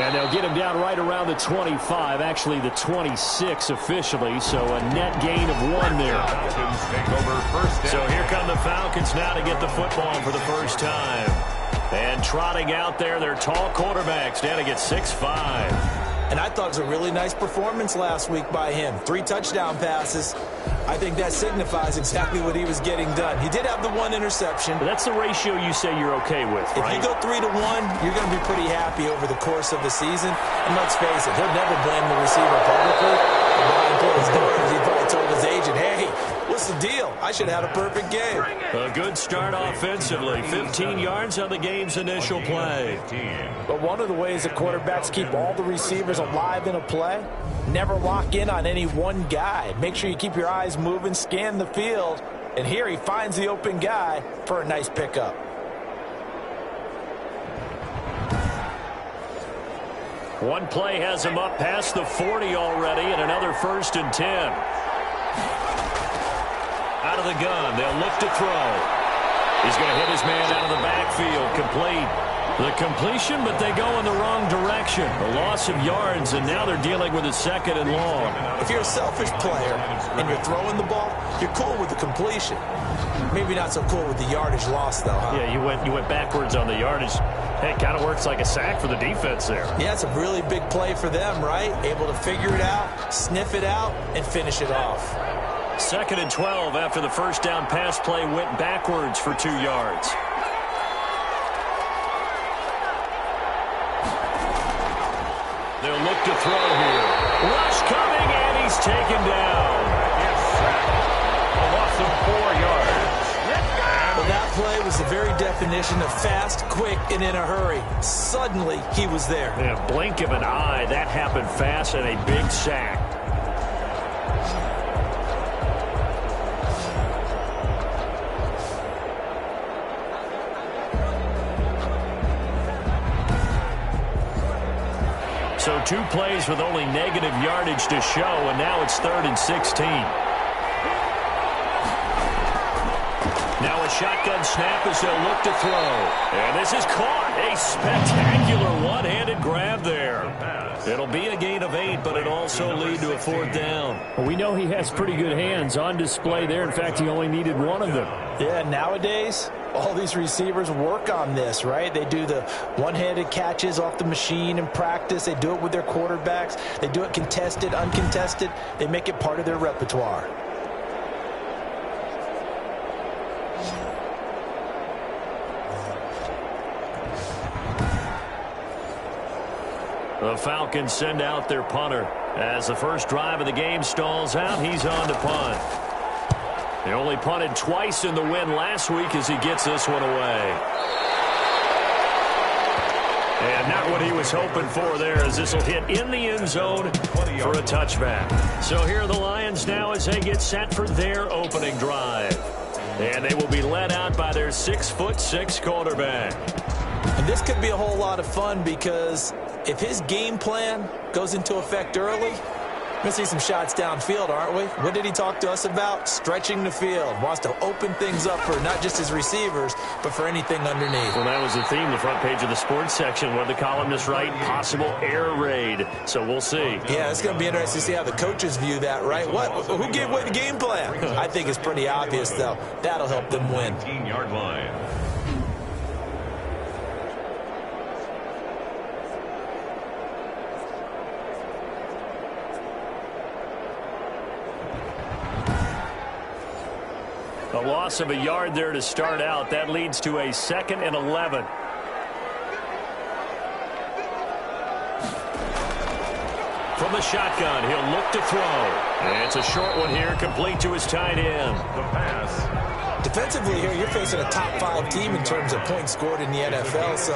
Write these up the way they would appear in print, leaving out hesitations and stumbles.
And they'll get him down right around the 25, actually the 26 officially, so a net gain of 1 there. So here come the Falcons now to get the football for the first time. And trotting out there, their tall quarterbacks down to get 6'5". And I thought it was a really nice performance last week by him. 3 touchdown passes. I think that signifies exactly what he was getting done. He did have the 1 interception. But that's the ratio you say you're okay with, right? If you go 3-1, you're going to be pretty happy over the course of the season. And let's face it, he'll never blame the receiver publicly. And behind closed doors, he probably told his agent, hey, what's the deal? I should have had a perfect game. A good start offensively. 15 yards on the game's initial play. But one of the ways that quarterbacks keep all the receivers alive in a play, never lock in on any one guy. Make sure you keep your eyes moving, scan the field. And here he finds the open guy for a nice pickup. One play has him up past the 40 already, and another 1st and 10. Out of the gun, they'll look to throw. He's going to hit his man out of the backfield, complete. The completion, but they go in the wrong direction. A loss of yards, and now they're dealing with a 2nd and long. If you're a selfish player and you're throwing the ball, you're cool with the completion. Maybe not so cool with the yardage loss, though, huh? Yeah, you went backwards on the yardage. Hey, it kind of works like a sack for the defense there. Yeah, it's a really big play for them, right? Able to figure it out, sniff it out, and finish it off. 2nd and 12 after the first down pass play went backwards for 2 yards. They'll look to throw here. Rush coming, and he's taken down. Yes, a loss of 4 yards. Well, that play was the very definition of fast, quick, and in a hurry. Suddenly, he was there. In a blink of an eye, that happened fast, and a big sack. So 2 plays with only negative yardage to show, and now it's 3rd and 16. Now a shotgun snap as they'll look to throw. And this is caught. A spectacular one-handed grab there. It'll be a gain of 8, but it'll also lead to a 4th down. Well, we know he has pretty good hands on display there. In fact, he only needed 1 of them. Yeah, nowadays, all these receivers work on this, right? They do the one-handed catches off the machine in practice. They do it with their quarterbacks. They do it contested, uncontested. They make it part of their repertoire. The Falcons send out their punter. As the first drive of the game stalls out, he's on to punt. They only punted twice in the win last week as he gets this one away. And not what he was hoping for there, as this will hit in the end zone for a touchback. So here are the Lions now as they get set for their opening drive. And they will be led out by their 6'6" quarterback. And this could be a whole lot of fun because if his game plan goes into effect early, we're going to see some shots downfield, aren't we? What did he talk to us about? Stretching the field. Wants to open things up for not just his receivers, but for anything underneath. Well, that was the theme, the front page of the sports section. What did the columnist write? Possible air raid. So we'll see. Yeah, it's going to be interesting to see how the coaches view that, right? What? Who gave away the game plan? I think it's pretty obvious, though. That'll help them win. 15-yard line. A loss of a yard there to start out. That leads to a 2nd and 11. From the shotgun, he'll look to throw. And it's a short one here, complete to his tight end. The pass. Defensively here, you're facing a top-5 team in terms of points scored in the NFL. So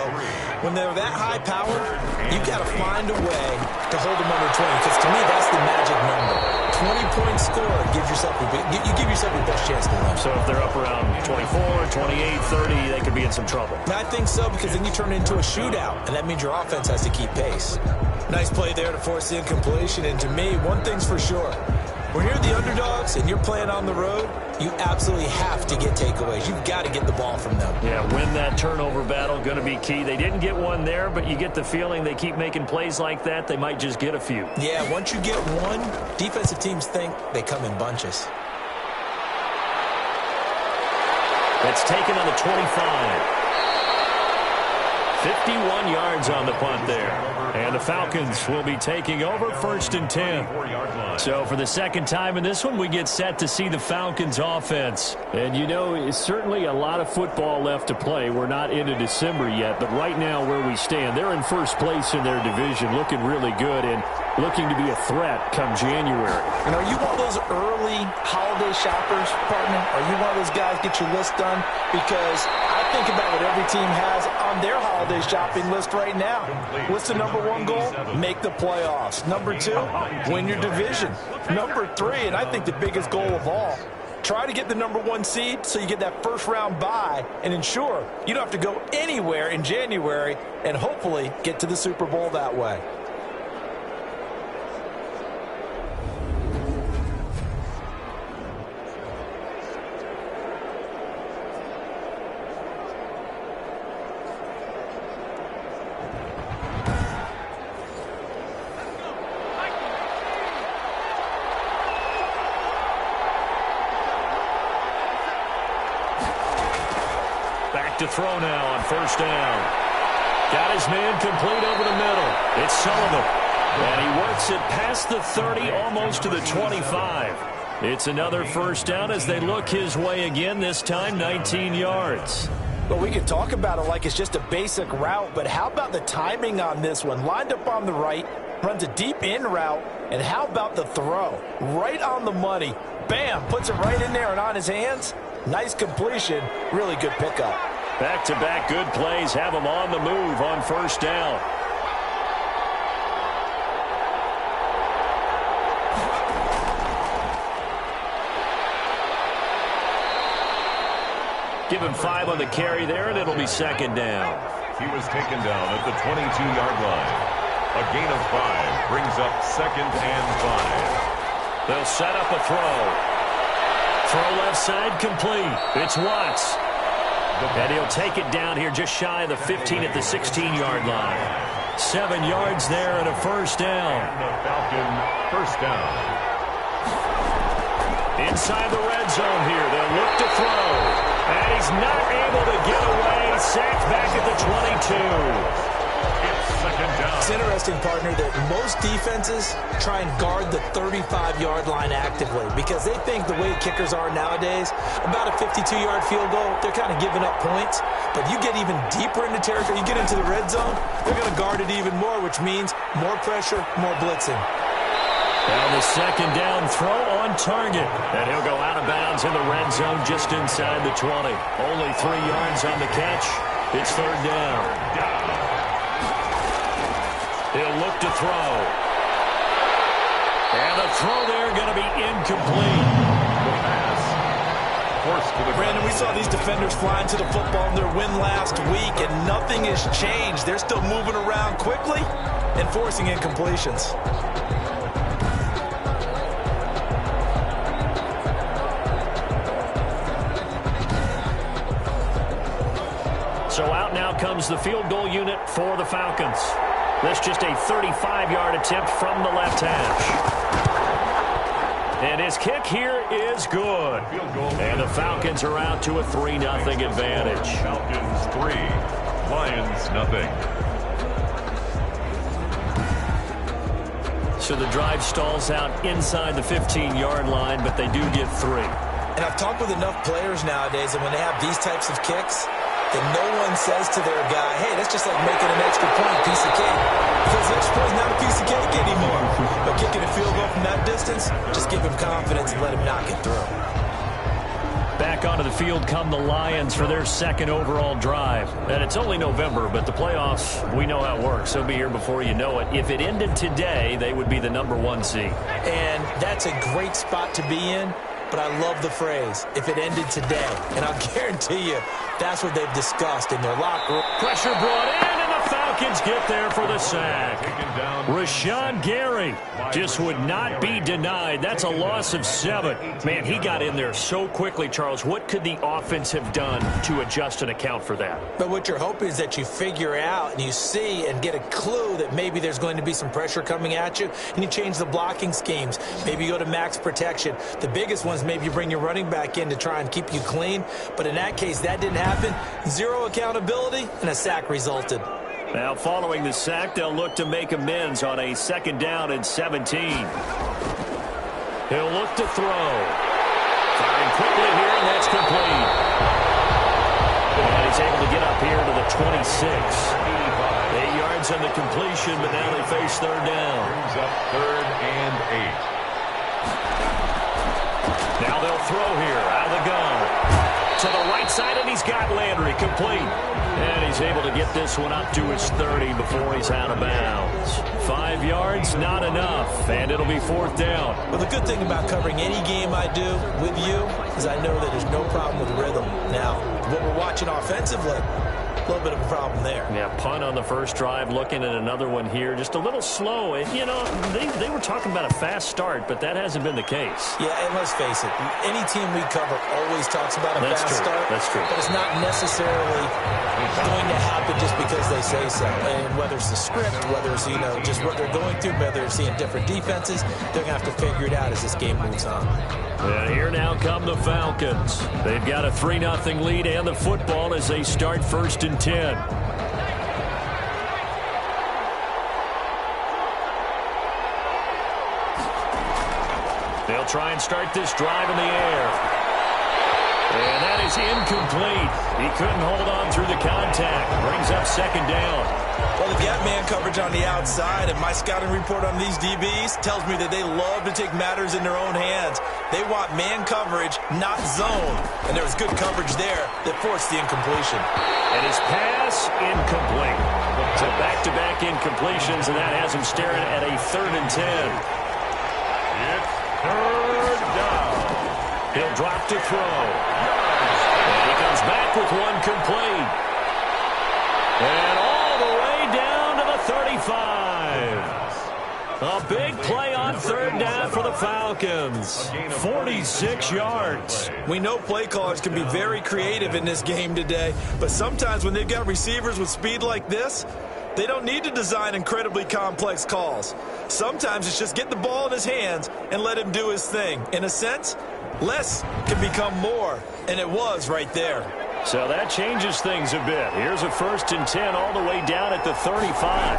when they're that high-powered, you've got to find a way to hold them under 20. Because to me, that's the magic number. 20-point score gives yourself you give yourself your best chance to win. So if they're up around 24, 28, 30, they could be in some trouble. I think so, because then you turn it into a shootout, and that means your offense has to keep pace. Nice play there to force the incompletion. And to me, one thing's for sure. When you're the underdogs and you're playing on the road, you absolutely have to get takeaways. You've got to get the ball from them. Yeah, win that turnover battle, going to be key. They didn't get one there, but you get the feeling they keep making plays like that, they might just get a few. Yeah, once you get one, defensive teams think they come in bunches. It's taken on the 25. 51 yards on the punt there. And the Falcons will be taking over 1st and 10. So for the second time in this one, we get set to see the Falcons offense. And you know, it's certainly a lot of football left to play. We're not into December yet, but right now where we stand, they're in first place in their division, looking really good and looking to be a threat come January. And are you one of those early holiday shoppers, partner? Are you one of those guys get your list done? Because I think about what every team has on their holiday shopping list right now. What's the number one goal? Make the playoffs. Number 2, win your division. Number 3, and I think the biggest goal of all, try to get the number 1 seed so you get that first round bye and ensure you don't have to go anywhere in January and hopefully get to the Super Bowl that way. To throw now on 1st down. Got his man complete over the middle. It's Sullivan. And he works it past the 30, almost to the 25. It's another 1st down as they look his way again, this time 19 yards. Well, we could talk about it like it's just a basic route, but how about the timing on this one? Lined up on the right, runs a deep in route, and how about the throw? Right on the money. Bam, puts it right in there and on his hands. Nice completion, really good pickup. Back-to-back good plays have him on the move on 1st down. Give him 5 on the carry there, and it'll be 2nd down. He was taken down at the 22-yard line. A gain of 5 brings up 2nd and 5. They'll set up a throw. Throw left side complete. It's Watts. And he'll take it down here just shy of the 15 at the 16-yard line. 7 yards there and a 1st down. And the Falcon 1st down. Inside the red zone here. They'll look to throw. And he's not able to get away. Sacked back at the 22. It's interesting, partner, that most defenses try and guard the 35-yard line actively because they think the way kickers are nowadays, about a 52-yard field goal, they're kind of giving up points. But you get even deeper into territory, you get into the red zone, they're going to guard it even more, which means more pressure, more blitzing. Now the 2nd down throw on target. And he'll go out of bounds in the red zone just inside the 20. Only 3 yards on the catch. It's 3rd down. He'll look to throw. And the throw there going to be incomplete. The pass forced to the Brandon, we saw these defenders flying to the football in their win last week, and nothing has changed. They're still moving around quickly and forcing incompletions. So out now comes the field goal unit for the Falcons. That's just a 35-yard attempt from the left hash. And his kick here is good. And the Falcons are out to a 3-0 advantage. Falcons 3, Lions nothing. So the drive stalls out inside the 15-yard line, but they do get 3. And I've talked with enough players nowadays, and when they have these types of kicks, that no one says to their guy, hey, that's just like making an extra point, piece of cake. Because the extra point is not a piece of cake anymore. But kicking a field goal from that distance, just give him confidence and let him knock it through. Back onto the field come the Lions for their 2nd overall drive. And it's only November, but the playoffs, we know how it works. They'll be here before you know it. If it ended today, they would be the number 1 seed. And that's a great spot to be in. But I love the phrase, if it ended today. And I'll guarantee you, that's what they've discussed in their locker room. Pressure brought in, and the Falcons Falcons get there for the sack. Rashawn Gary just would not be denied. That's a loss of 7. Man, he got in there so quickly, Charles. What could the offense have done to adjust and account for that? But what you're hoping is that you figure out and you see and get a clue that maybe there's going to be some pressure coming at you, and you change the blocking schemes. Maybe you go to max protection. The biggest ones, maybe you bring your running back in to try and keep you clean. But in that case, that didn't happen. 0 accountability, and a sack resulted. Now, following the sack, they'll look to make amends on a 2nd down and 17. He'll look to throw. Firing quickly here, and that's complete. And he's able to get up here to the 26. 8 yards on the completion, but now they face 3rd down. Brings up 3rd and 8. Now they'll throw here out of the gun. To the right side, and he's got Landry complete. And he's able to get this one up to his 30 before he's out of bounds. 5 yards, not enough, and it'll be 4th down. Well, the good thing about covering any game I do with you is I know that there's no problem with rhythm. Now, what we're watching offensively, a little bit of a problem there. Yeah, punt on the first drive, looking at another one here. Just a little slow. And, you know, they were talking about a fast start, but that hasn't been the case. Yeah, and let's face it, any team we cover always talks about a fast start. That's true. But it's not necessarily going to happen just because they say so. And whether it's the script, whether it's, you know, just what they're going through, whether they're seeing different defenses, they're going to have to figure it out as this game moves on. And here now come the Falcons. They've got a 3-0 lead and the football as they start 1st and 10. They'll try and start this drive in the air. And that is incomplete. He couldn't hold on through the contact. Brings up 2nd down. Well, they've got man coverage on the outside, and my scouting report on these DBs tells me that they love to take matters in their own hands. They want man coverage, not zone. And there was good coverage there that forced the incompletion. And his pass, incomplete. So back-to-back incompletions, and that has him staring at a 3rd and 10. It's 3rd down. He'll drop to throw. And he comes back with one complete. And all the way down to the 35. A big play on 3rd down for the Falcons. 46 yards. We know play callers can be very creative in this game today, but sometimes when they've got receivers with speed like this, they don't need to design incredibly complex calls. Sometimes it's just get the ball in his hands and let him do his thing. In a sense, less can become more, and it was right there. So that changes things a bit. Here's a 1st and 10 all the way down at the 35.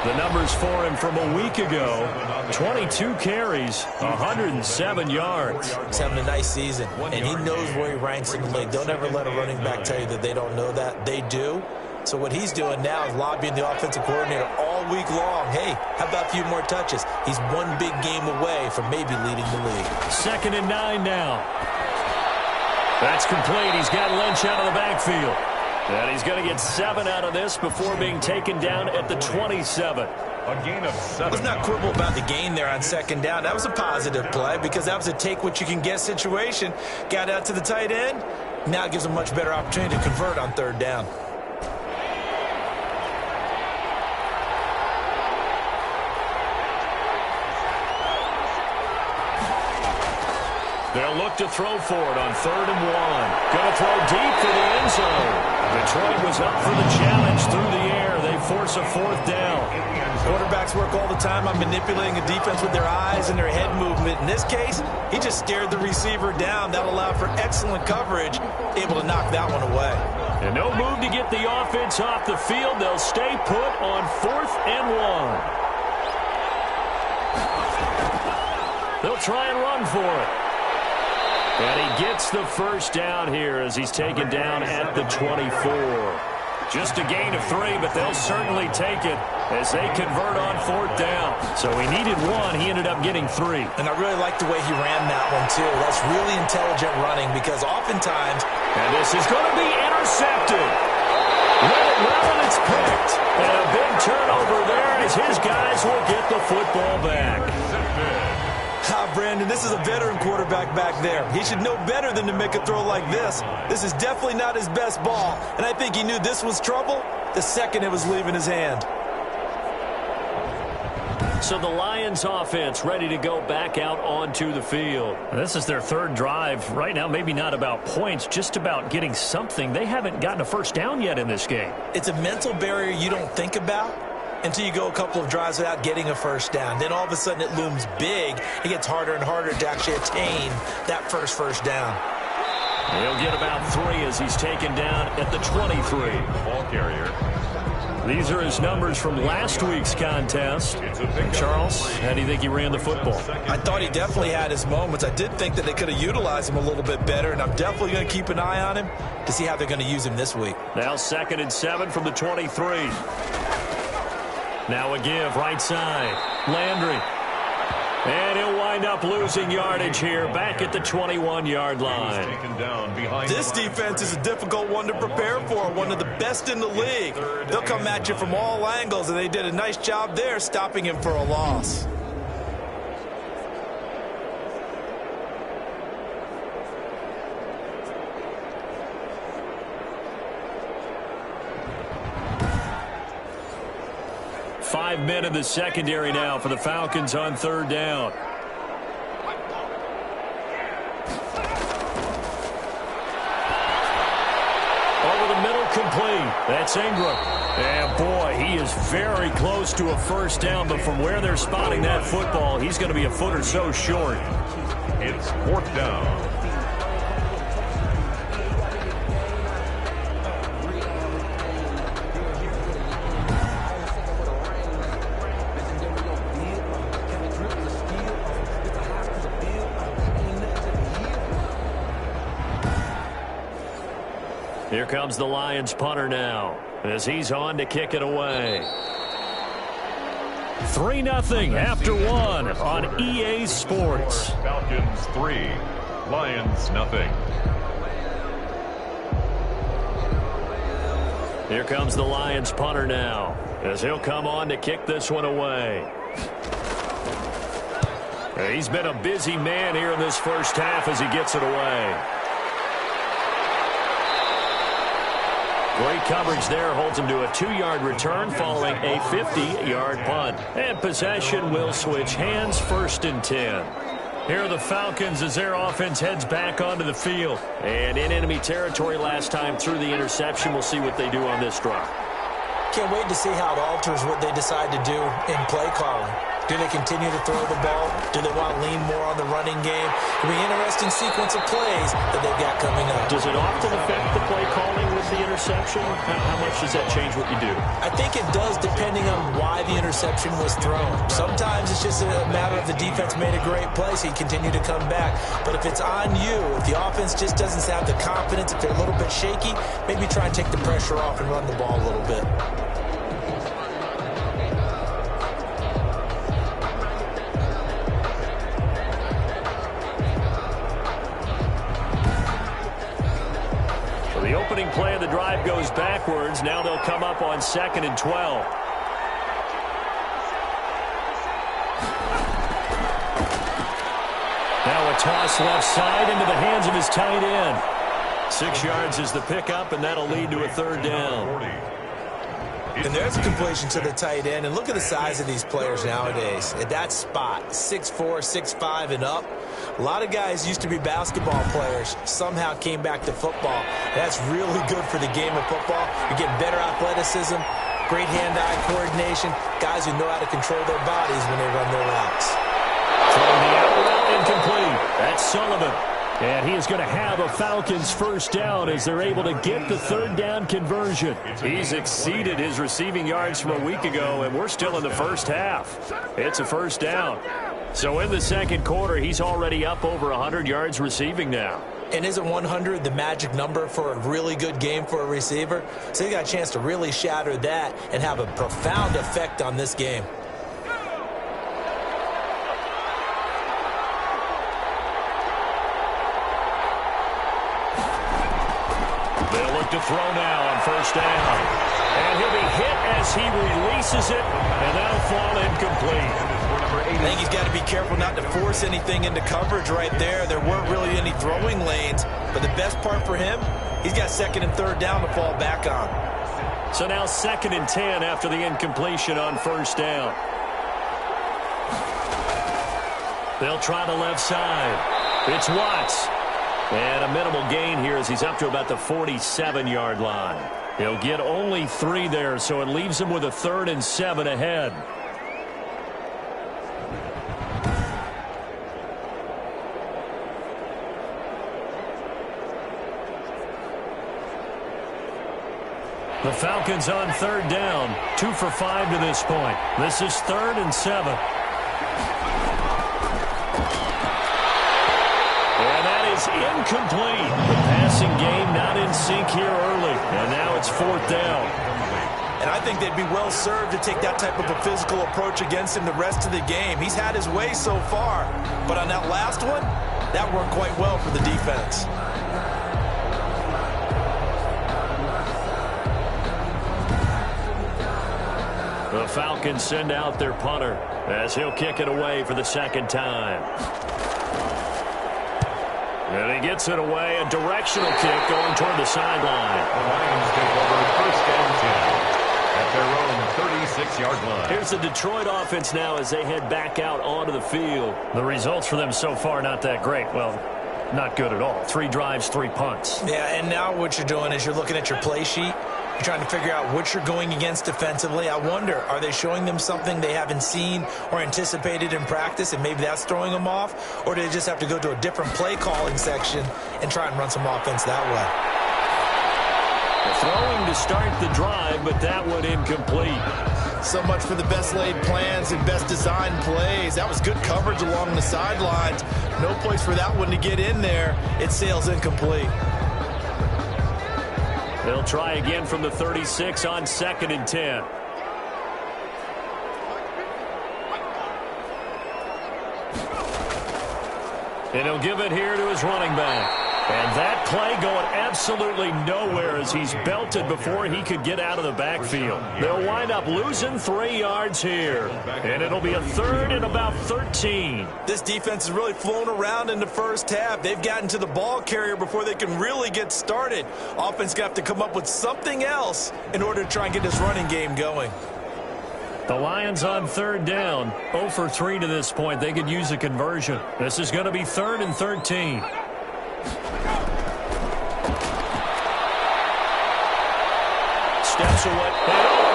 The numbers for him from a week ago, 22 carries, 107 yards. He's having a nice season, and he knows where he ranks in the league. Don't ever let a running back tell you that they don't know that. They do. So what he's doing now is lobbying the offensive coordinator all week long. Hey, how about a few more touches? He's one big game away from maybe leading the league. 2nd and 9 now. That's complete. He's got Lynch out of the backfield. And he's going to get 7 out of this before being taken down at the 27. A gain of 7. Let's not quibble about the gain there on 2nd down. That was a positive play because that was a take-what-you-can-get situation. Got out to the tight end. Now it gives him a much better opportunity to convert on 3rd down. They'll look to throw for it on 3rd and 1. Going to throw deep for the end zone. Detroit was up for the challenge through the air. They force a 4th down. Quarterbacks work all the time on manipulating a defense with their eyes and their head movement. In this case, he just stared the receiver down. That allowed for excellent coverage, able to knock that one away. And no move to get the offense off the field. They'll stay put on 4th and 1. They'll try and run for it. And he gets the 1st down here as he's taken down at the 24. Just a gain of 3, but they'll certainly take it as they convert on 4th down. So he needed 1. He ended up getting 3. And I really like the way he ran that one, too. That's really intelligent running because oftentimes... And this is going to be intercepted. Let it run and it's picked. And a big turnover there as his guys will get the football back. How Brandon. This is a veteran quarterback back there. He should know better than to make a throw like this. This is definitely not his best ball, and I think he knew this was trouble the second it was leaving his hand. So the Lions offense ready to go back out onto the field. This is their third drive. Right now, maybe not about points, just about getting something. They haven't gotten a first down yet in this game. It's a mental barrier you don't think about until you go a couple of drives without getting a first down. Then all of a sudden it looms big. It gets harder and harder to actually attain that first down. He'll get about 3 as he's taken down at the 23. Ball carrier. These are his numbers from last week's contest. Charles, how do you think he ran the football? I thought he definitely had his moments. I did think that they could have utilized him a little bit better, and I'm definitely going to keep an eye on him to see how they're going to use him this week. Now 2nd and 7 from the 23. Now a give, right side. Landry. And he'll wind up losing yardage here back at the 21-yard line. This defense is a difficult one to prepare for, one of the best in the league. They'll come at you from all angles, and they did a nice job there stopping him for a loss. Five men in the secondary now for the Falcons on 3rd down. Over the middle, complete. That's Ingram. And boy, he is very close to a first down, but from where they're spotting that football, he's going to be a foot or so short. It's 4th down. Here comes the Lions punter now as he's on to kick it away. 3-0 after 1 on EA Sports. Falcons 3, Lions nothing. Here comes the Lions punter now as he'll come on to kick this one away. He's been a busy man here in this first half as he gets it away. Great coverage there, holds him to a 2-yard return following a 50-yard punt. And possession will switch hands, 1st and 10. Here are the Falcons as their offense heads back onto the field. And in enemy territory last time through the interception. We'll see what they do on this drive. Can't wait to see how it alters what they decide to do in play calling. Do they continue to throw the ball? Do they want to lean more on the running game? It'll be an interesting sequence of plays that they've got coming up. Does it often affect the play calling with the interception? How much does that change what you do? I think it does depending on why the interception was thrown. Sometimes it's just a matter of the defense made a great play, so you continue to come back. But if it's on you, if the offense just doesn't have the confidence, if they're a little bit shaky, maybe try and take the pressure off and run the ball a little bit. The opening play of the drive goes backwards. Now they'll come up on 2nd and 12. Now a toss left side into the hands of his tight end. 6 yards is the pickup, and that'll lead to a 3rd down. And there's a completion to the tight end. And look at the size of these players nowadays. At that spot, 6'4", 6'5", and up. A lot of guys used to be basketball players, somehow came back to football. That's really good for the game of football. You're getting better athleticism, great hand-eye coordination, guys who know how to control their bodies when they run their routes. Throwing the out route incomplete. That's Sullivan. And he is going to have a Falcons first down as they're able to get the 3rd down conversion. He's exceeded his receiving yards from a week ago, and we're still in the first half. It's a first down. So in the 2nd quarter, he's already up over 100 yards receiving now. And isn't 100 the magic number for a really good game for a receiver? So he got a chance to really shatter that and have a profound effect on this game. They'll look to throw now on first down. And he'll be hit as he releases it, and that'll fall incomplete. number 80. I think he's got to be careful not to force anything into coverage right there. There weren't really any throwing lanes, but the best part for him, he's got second and third down to fall back on. So now 2nd and 10 after the incompletion on first down. They'll try the left side. It's Watts. And a minimal gain here as he's up to about the 47-yard line. He'll get only 3 there, so it leaves him with a 3rd and 7 ahead. The Falcons on 3rd down. 2 for 5 to this point. This is 3rd and 7. And that is incomplete. The passing game not in sync here early. And now it's 4th down. And I think they'd be well served to take that type of a physical approach against him the rest of the game. He's had his way so far. But on that last one, that worked quite well for the defense. The Falcons send out their punter as he'll kick it away for the 2nd time. And he gets it away, a directional kick going toward the sideline. The Lions take over 1st and 10 at their own 36-yard line. Here's the Detroit offense now as they head back out onto the field. The results for them so far not that great. Well, not good at all. 3 drives, 3 punts. Yeah, and now what you're doing is you're looking at your play sheet. You're trying to figure out what you're going against defensively. I wonder, are they showing them something they haven't seen or anticipated in practice, and maybe that's throwing them off? Or do they just have to go to a different play calling section and try and run some offense that way? Throwing to start the drive, but that one incomplete. So much for the best laid plans and best designed plays. That was good coverage along the sidelines. No place for that one to get in there. It sails incomplete. They'll try again from the 36 on 2nd and 10. And he'll give it here to his running back. And that play going absolutely nowhere as he's belted before he could get out of the backfield. They'll wind up losing 3 yards here. And it'll be a 3rd and about 13. This defense has really flown around in the first half. They've gotten to the ball carrier before they can really get started. Offense got to come up with something else in order to try and get this running game going. The Lions on 3rd down. 0 for 3 to this point. They could use a conversion. This is going to be 3rd and 13. Steps away.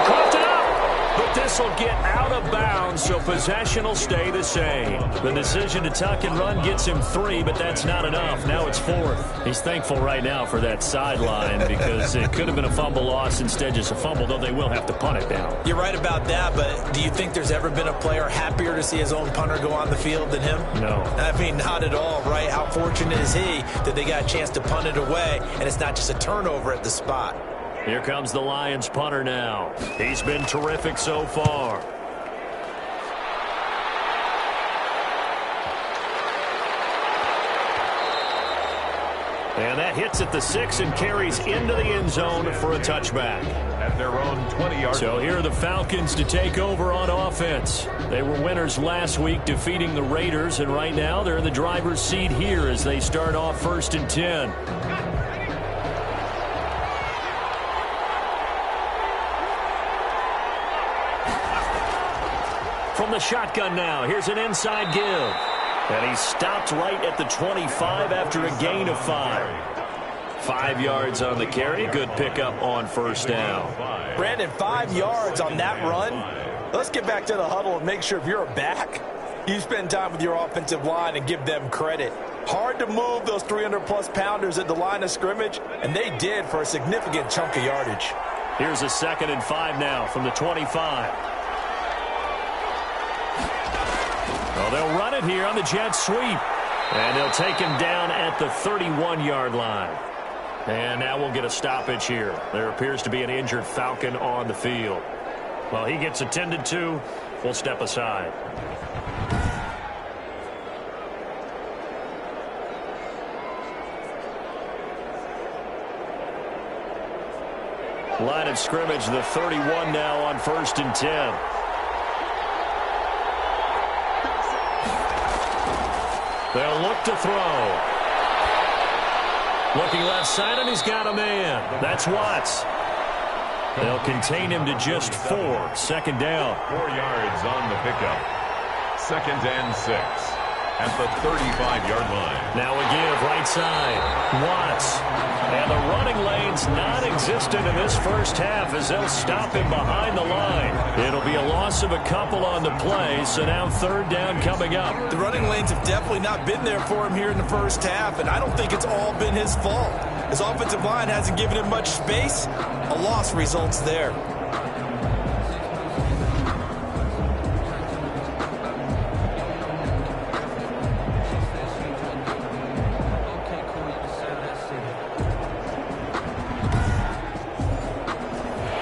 Caught it up. But this will get out of bounds, so possession will stay the same. The decision to tuck and run gets him 3, but that's not enough. Now it's 4th. He's thankful right now for that sideline because it could have been a fumble loss, instead just a fumble, though they will have to punt it down. You're right about that, but do you think there's ever been a player happier to see his own punter go on the field than him? No. I mean, not at all, right? How fortunate is he that they got a chance to punt it away, and it's not just a turnover at the spot. Here comes the Lions punter now. He's been terrific so far. And that hits at the 6 and carries into the end zone for a touchback. At their own 20-yard. So here are the Falcons to take over on offense. They were winners last week defeating the Raiders, and right now they're in the driver's seat here as they start off 1st and 10. From the shotgun now, here's an inside give. And he's stopped right at the 25 after a gain of 5. 5 yards on the carry. Good pickup on 1st down. Brandon, 5 yards on that run. Let's get back to the huddle and make sure if you're a back, you spend time with your offensive line and give them credit. Hard to move those 300-plus pounders at the line of scrimmage, and they did for a significant chunk of yardage. Here's a 2nd and 5 now from the 25. Well, they'll run it here on the jet sweep. And they'll take him down at the 31-yard line. And now we'll get a stoppage here. There appears to be an injured Falcon on the field. Well, he gets attended to. We'll step aside. Line of scrimmage, the 31 now on 1st and 10. They'll look to throw. Looking left side, and he's got a man. That's Watts. They'll contain him to just 4. Second down. 4 yards on the pickup. 2nd and 6 at the 35-yard line. Now a give right side. Watts. And the running lane's non-existent in this first half as they'll stop him behind the line. It'll be a loss of a couple on the play, so now 3rd down coming up. The running lanes have definitely not been there for him here in the first half, and I don't think it's all been his fault. His offensive line hasn't given him much space. A loss results there.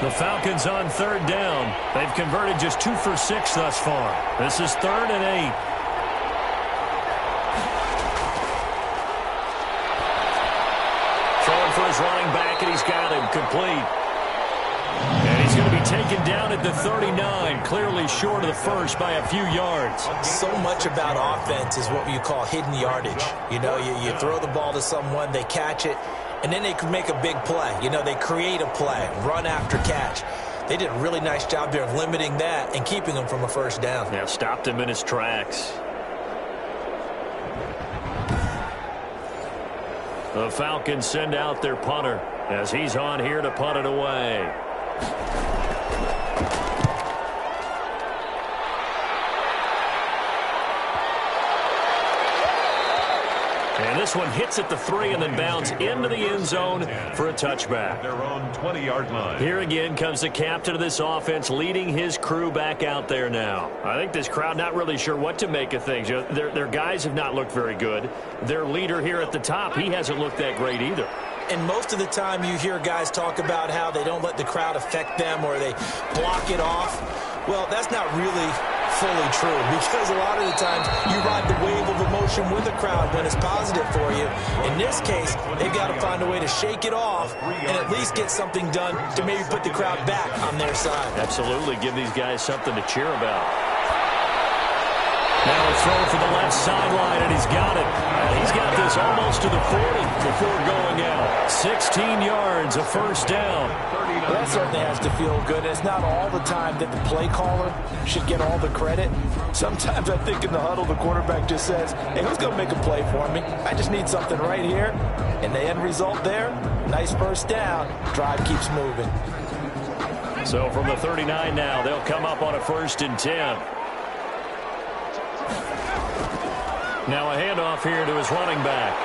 The Falcons on 3rd down. They've converted just 2 for 6 thus far. This is 3rd and 8. Throwing for his running back, and he's got him complete. And he's going to be taken down at the 39, clearly short of the first by a few yards. So much about offense is what you call hidden yardage. You know, you throw the ball to someone, they catch it, and then they can make a big play. You know, they create a play, run after catch. They did a really nice job there of limiting that and keeping him from a first down. Yeah, stopped him in his tracks. The Falcons send out their punter as he's on here to punt it away. And this one hits at the 3 and then bounds into the end zone for a touchback. Their own 20-yard line. Here again comes the captain of this offense leading his crew back out there now. I think this crowd not really sure what to make of things. You know, their guys have not looked very good. Their leader here at the top, he hasn't looked that great either. And most of the time you hear guys talk about how they don't let the crowd affect them or they block it off. Well, that's not really fully true because a lot of the times you ride the wave of emotion with the crowd when it's positive for you. In this case, they've got to find a way to shake it off and at least get something done to maybe put the crowd back on their side. Absolutely. Give these guys something to cheer about. Now a throw for the left sideline, and he's got it. And he's got this almost to the 40 before going out. 16 yards, a first down. Well, that certainly has to feel good. It's not all the time that the play caller should get all the credit. Sometimes I think in the huddle, the quarterback just says, hey, who's going to make a play for me? I just need something right here. And the end result there, nice first down. Drive keeps moving. So from the 39 now, they'll come up on a 1st and 10. Now a handoff here to his running back.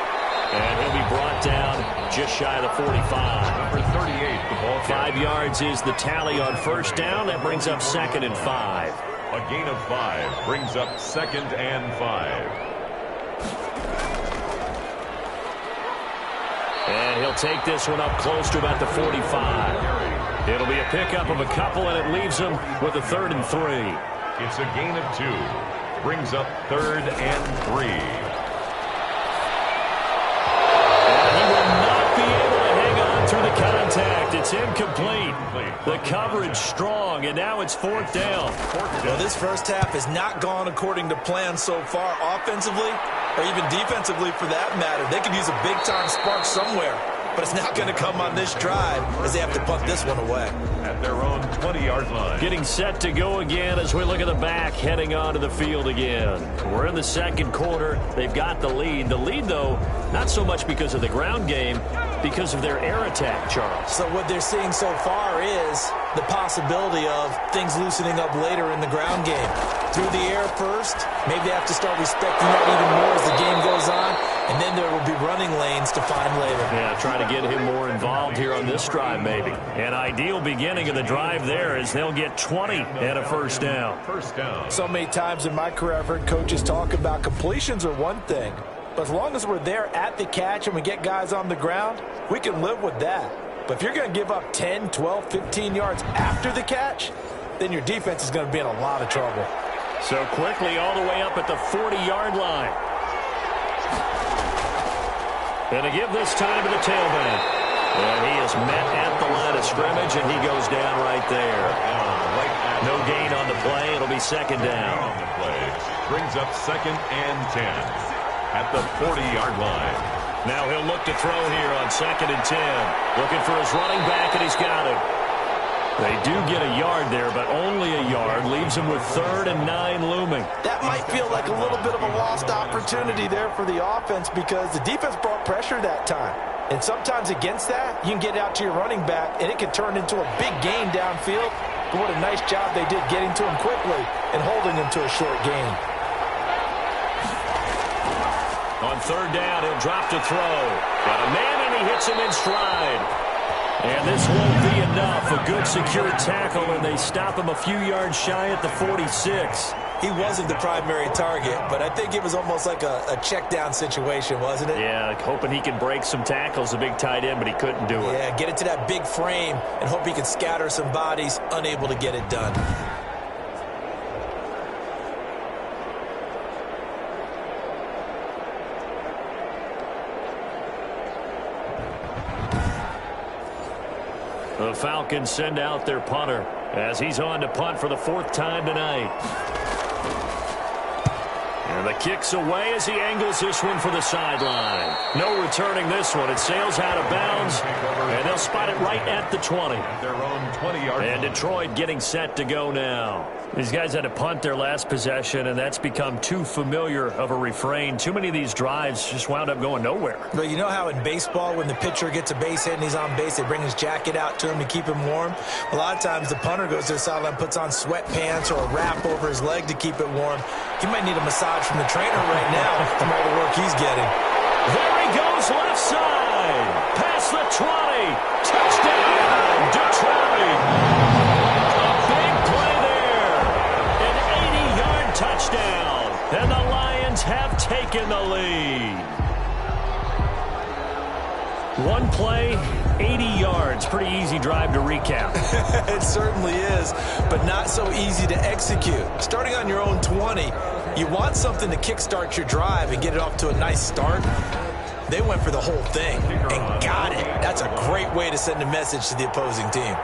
And he'll be brought down just shy of the 45. Number 38, the ball. 5 yards is the tally on first down. That brings up 2nd and 5. A gain of 5 brings up 2nd and 5. And he'll take this one up close to about the 45. It'll be a pickup of a couple, and it leaves him with a 3rd and 3. It's a gain of 2. Brings up 3rd and 3. And he will not be able to hang on through the contact. It's incomplete. The coverage strong, and now it's 4th down. Well, this first half has not gone according to plan so far offensively or even defensively for that matter. They could use a big-time spark somewhere, but it's not going to come on this drive as they have to punt this one away. At their own 20-yard line. Getting set to go again as we look at the back heading onto the field again. We're in the 2nd quarter. They've got the lead. The lead, though, not so much because of the ground game, because of their air attack, Charles. So what they're seeing so far is the possibility of things loosening up later in the ground game. Through the air first, maybe they have to start respecting that even more as the game goes on, and then there will be running lanes to find later. Yeah, trying to get him more involved here on this drive maybe. An ideal beginning of the drive there as they'll get 20 and a first down. First down. So many times in my career I've heard coaches talk about completions are one thing, but as long as we're there at the catch and we get guys on the ground, we can live with that. But if you're going to give up 10, 12, 15 yards after the catch, then your defense is going to be in a lot of trouble. So quickly all the way up at the 40-yard line. And to give this time to the tailback. And he is met at the line of scrimmage, and he goes down right there. No gain on the play. It'll be 2nd down. On the play. Brings up 2nd and 10. at the 40-yard line. Now he'll look to throw here on 2nd and 10. Looking for his running back, and he's got him. They do get a yard there, but only a yard. Leaves him with 3rd and 9 looming. That might feel like a little bit of a lost opportunity there for the offense because the defense brought pressure that time. And sometimes against that, you can get out to your running back, and it can turn into a big gain downfield. But what a nice job they did getting to him quickly and holding him to a short gain. On 3rd down, he'll drop to throw. Got a man, and he hits him in stride. And this won't be enough. A good secure tackle, and they stop him a few yards shy at the 46. He wasn't the primary target, but I think it was almost like a check-down situation, wasn't it? Yeah, hoping he can break some tackles, a big tight end, but he couldn't do it. Yeah, get it to that big frame and hope he can scatter some bodies, unable to get it done. The Falcons send out their punter as he's on to punt for the 4th time tonight. And the kick's away as he angles this one for the sideline. No returning this one. It sails out of bounds, and they'll spot it right at the 20. Their own 20-yard line. And Detroit getting set to go now. These guys had to punt their last possession, and that's become too familiar of a refrain. Too many of these drives just wound up going nowhere. But you know how in baseball, when the pitcher gets a base hit and he's on base, they bring his jacket out to him to keep him warm? A lot of times the punter goes to the sideline, puts on sweatpants or a wrap over his leg to keep it warm. He might need a massage from the trainer right now from all the work he's getting. There he goes, left side. Past the 20. Touchdown, Detroit. Touchdown, and the Lions have taken the lead. One play, 80 yards. Pretty easy drive to recap. It certainly is, but not so easy to execute. Starting on your own 20, you want something to kickstart your drive and get it off to a nice start. They went for the whole thing and got it. That's a great way to send a message to the opposing team.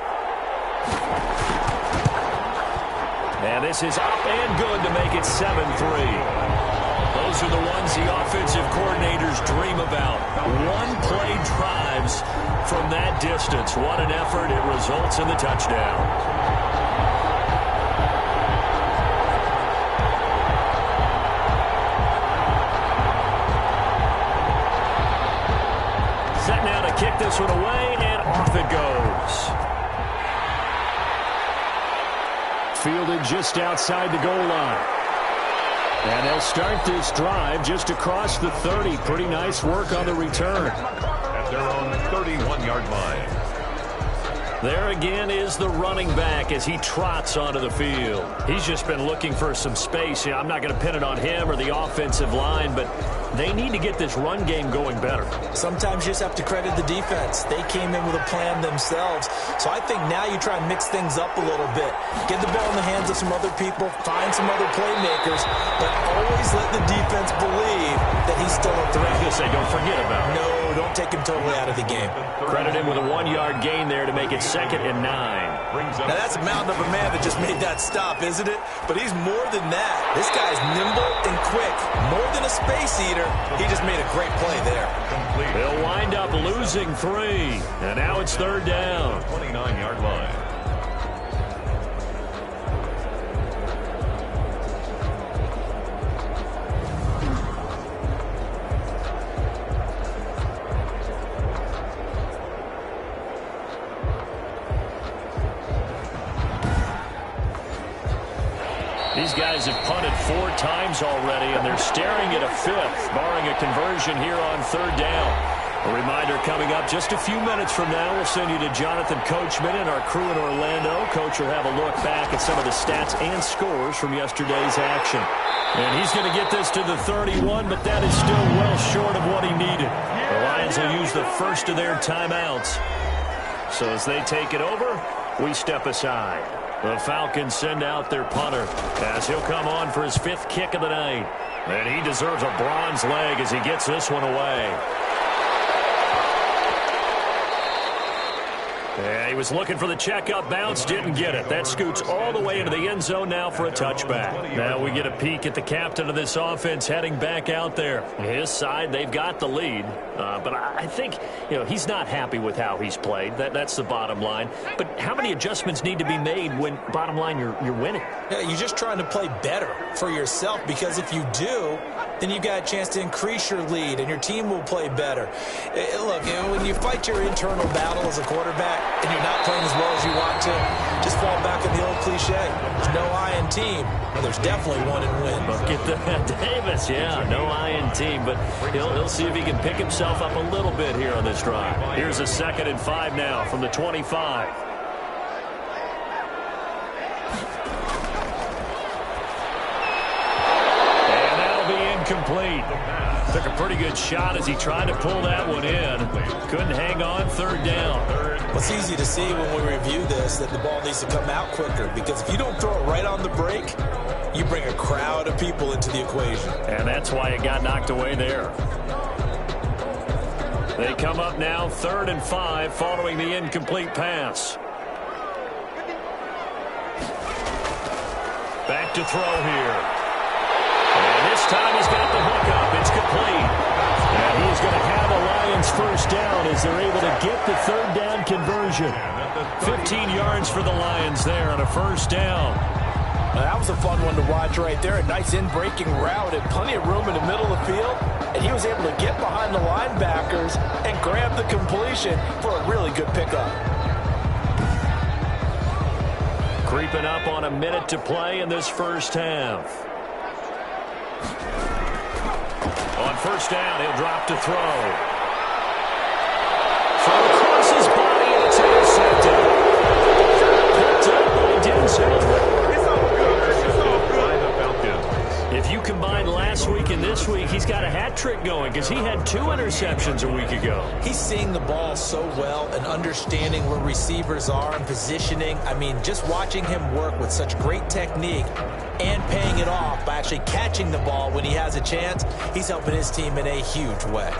And this is up and good to make it 7-3. Those are the ones the offensive coordinators dream about. One-play drives from that distance. What an effort. It results in the touchdown. Set now to kick this one away, and off it goes. Fielded just outside the goal line. And they'll start this drive just across the 30. Pretty nice work on the return. At their own 31-yard line. There again is the running back as he trots onto the field. He's just been looking for some space. Yeah, I'm not going to pin it on him or the offensive line, but they need to get this run game going better. Sometimes you just have to credit the defense. They came in with a plan themselves. So I think now you try and mix things up a little bit. Get the ball in the hands of some other people, find some other playmakers, but always let the defense believe that he's still a threat. I say don't forget about it. No, don't take him totally out of the game. Credit him with a 1-yard gain there to make it 2nd and 9. Now that's a mountain of a man that just made that stop, isn't it? But he's more than that. This guy's nimble and quick. More than a space eater. He just made a great play there. They'll wind up losing 3. And now it's 3rd down. 29-yard line. These guys have punted 4 times already, and they're staring at a 5th, barring a conversion here on 3rd down. A reminder coming up just a few minutes from now. We'll send you to Jonathan Coachman and our crew in Orlando. Coach will have a look back at some of the stats and scores from yesterday's action. And he's going to get this to the 31, but that is still well short of what he needed. The Lions will use the first of their timeouts. So as they take it over, we step aside. The Falcons send out their punter as he'll come on for his 5th kick of the night. And he deserves a bronze leg as he gets this one away. Yeah, he was looking for the checkup bounce, didn't get it. That scoots all the way into the end zone now for a touchback. Now we get a peek at the captain of this offense heading back out there. His side, they've got the lead. But I think, he's not happy with how he's played. That's the bottom line. But how many adjustments need to be made when, bottom line, you're winning? Yeah, you're just trying to play better for yourself, because if you do, then you've got a chance to increase your lead and your team will play better. Look, when you fight your internal battle as a quarterback and you're not playing as well as you want to, just fall back in the old cliche. There's no I in team. Well, there's definitely one in win. Look at that, Davis. Yeah, no I in team, but he'll see if he can pick himself up a little bit here on this drive. Here's a 2nd and 5 now from the 25. And that'll be incomplete. Took a pretty good shot as he tried to pull that one in. Couldn't hang on, 3rd down. Well, it's easy to see when we review this that the ball needs to come out quicker, because if you don't throw it right on the break, you bring a crowd of people into the equation. And that's why it got knocked away there. They come up now 3rd and 5 following the incomplete pass. Back to throw here. And this time he's got the hook up. It's complete. And he's going to have a Lions first down as they're able to get the 3rd down conversion. 15 yards for the Lions there on a first down. That was a fun one to watch right there. A nice in-breaking route and plenty of room in the middle of the field. And he was able to get behind the linebackers and grab the completion for a really good pickup. Creeping up on a minute to play in this first half. On first down, he'll drop to throw. Throw across his body, and it's intercepted. Picked up by Denzel. If you combine last week and this week, he's got a hat trick going, because he had 2 interceptions a week ago. He's seeing the ball so well and understanding where receivers are and positioning. I mean, just watching him work with such great technique and paying it off by actually catching the ball when he has a chance, he's helping his team in a huge way.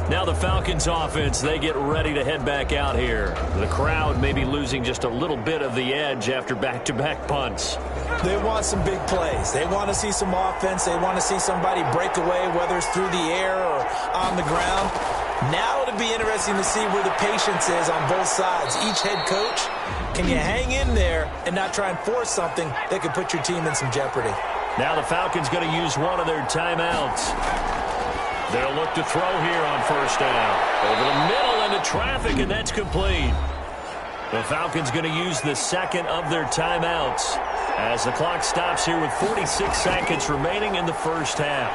Now the Falcons offense, they get ready to head back out here. The crowd may be losing just a little bit of the edge after back-to-back punts. They want some big plays. They want to see some offense. They want to see somebody break away, whether it's through the air or on the ground. Now it'll be interesting to see where the patience is on both sides. Each head coach, can you hang in there and not try and force something that could put your team in some jeopardy? Now the Falcons going to use one of their timeouts. They'll look to throw here on first down. Over the middle into traffic, and that's complete. The Falcons going to use the 2nd of their timeouts as the clock stops here with 46 seconds remaining in the first half.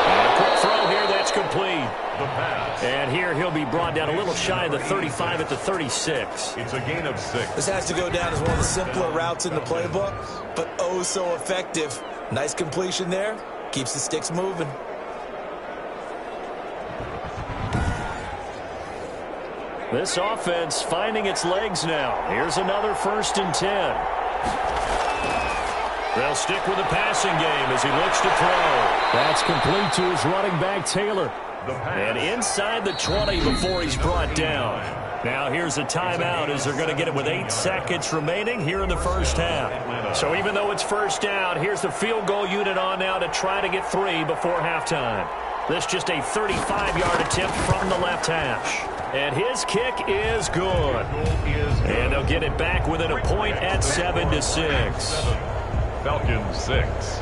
And a quick throw here, that's complete. The pass. And here he'll be brought down a little shy of the 35 at the 36. It's a gain of 6. This has to go down as one of the simpler routes in the playbook, but oh so effective. Nice completion there. Keeps the sticks moving. This offense finding its legs now. Here's another 1st and 10. They'll stick with the passing game as he looks to throw. That's complete to his running back, Taylor. And inside the 20 before he's brought down. Now here's a timeout as they're going to get it with 8 seconds remaining here in the first half. So even though it's first down, here's the field goal unit on now to try to get 3 before halftime. This just a 35-yard attempt from the left hash. And his kick is good. And they'll get it back within a point at 7-6. Falcons 6.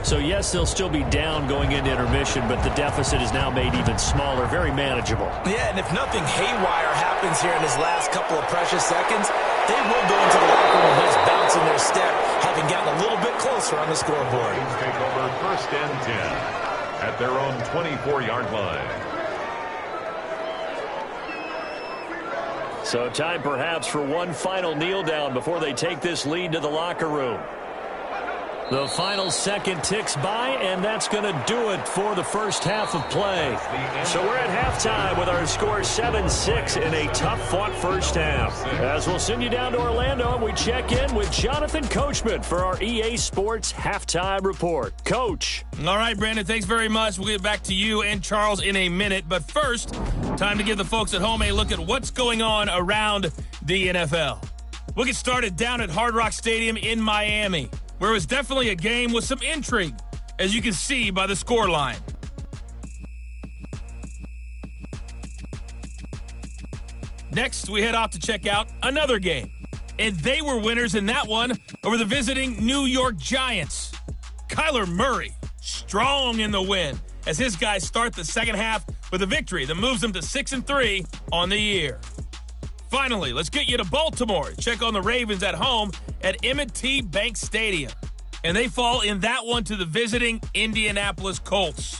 So, yes, they'll still be down going into intermission, but the deficit is now made even smaller, very manageable. Yeah, and if nothing haywire happens here in his last couple of precious seconds, they will go into the locker room with this bounce in their step, having gotten a little bit closer on the scoreboard. Take over 1st and 10. At their own 24-yard line. So time perhaps for one final kneel down before they take this lead to the locker room. The final second ticks by, and that's going to do it for the first half of play. So we're at halftime with our score 7-6 in a tough-fought first half. As we'll send you down to Orlando, and we check in with Jonathan Coachman for our EA Sports Halftime Report. Coach. All right, Brandon, thanks very much. We'll get back to you and Charles in a minute. But first, time to give the folks at home a look at what's going on around the NFL. We'll get started down at Hard Rock Stadium in Miami, where it was definitely a game with some intrigue, as you can see by the scoreline. Next, we head off to check out another game. And they were winners in that one over the visiting New York Giants. Kyler Murray, strong in the win, as his guys start the second half with a victory that moves them to 6-3 on the year. Finally, let's get you to Baltimore. Check on the Ravens at home at M&T Bank Stadium. And they fall in that one to the visiting Indianapolis Colts.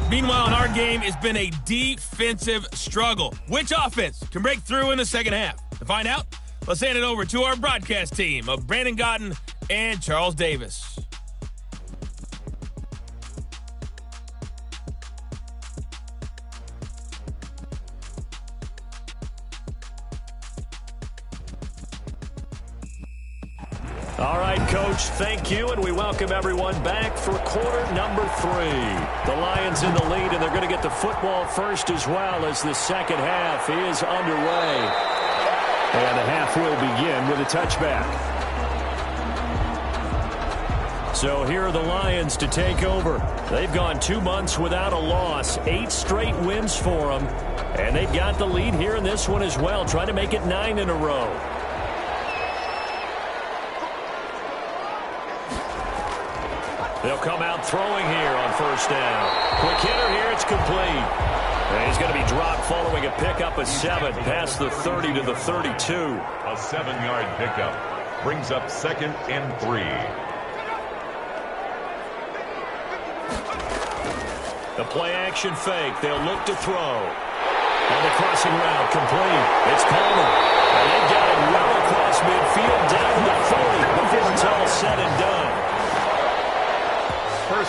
Meanwhile, in our game, it's been a defensive struggle. Which offense can break through in the second half? To find out, let's hand it over to our broadcast team of Brandon Godden and Charles Davis. All right, Coach, thank you, and we welcome everyone back for quarter number 3. The Lions in the lead, and they're going to get the football first as well as the second half is underway. And the half will begin with a touchback. So here are the Lions to take over. They've gone 2 months without a loss, 8 straight wins for them, and they've got the lead here in this one as well, trying to make it 9 in a row. They'll come out throwing here on first down. Quick hitter here, it's complete. And he's going to be dropped following a pickup of 7 past the 30 to the 32. A 7-yard pickup brings up 2nd and 3. The play action fake. They'll look to throw. On the crossing route, complete. It's Palmer. And they've got it well across midfield down to the 40 before it's all said and done.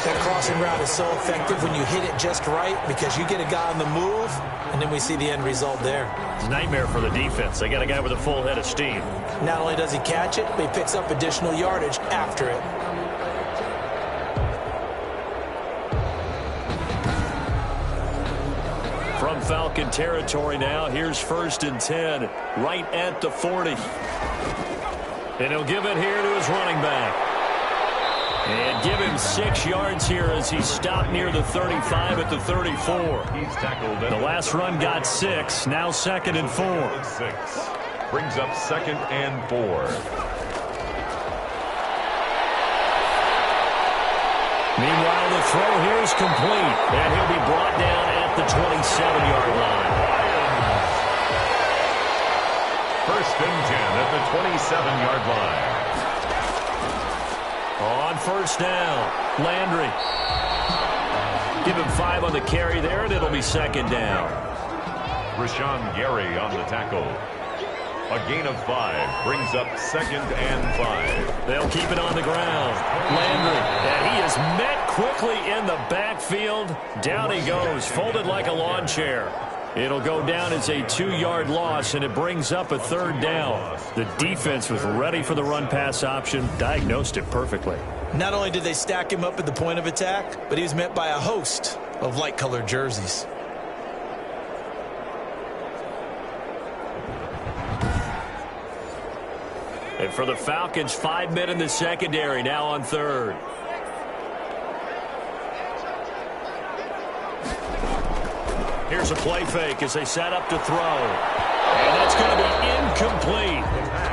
That crossing route is so effective when you hit it just right because you get a guy on the move, and then we see the end result there. It's a nightmare for the defense. They got a guy with a full head of steam. Not only does he catch it, but he picks up additional yardage after it. From Falcon territory now, here's 1st and 10, right at the 40. And he'll give it here to his running back. And give him 6 yards here as he stopped near the 35 at the 34. He's tackled. The last run got 6, now 2nd and 4. 6 brings up 2nd and 4. Meanwhile, the throw here is complete, and he'll be brought down at the 27-yard line. 1st and 10 at the 27-yard line. On first down, Landry. Give him 5 on the carry there, and it'll be 2nd down. Rashawn Gary on the tackle. A gain of 5 brings up 2nd and 5. They'll keep it on the ground. Landry, and he is met quickly in the backfield. Down he goes, folded like a lawn chair. It'll go down as a 2-yard loss, and it brings up a 3rd down. The defense was ready for the run-pass option, diagnosed it perfectly. Not only did they stack him up at the point of attack, but he was met by a host of light-colored jerseys. And for the Falcons, 5 men in the secondary, now on 3rd. Here's a play fake as they set up to throw. And that's going to be incomplete.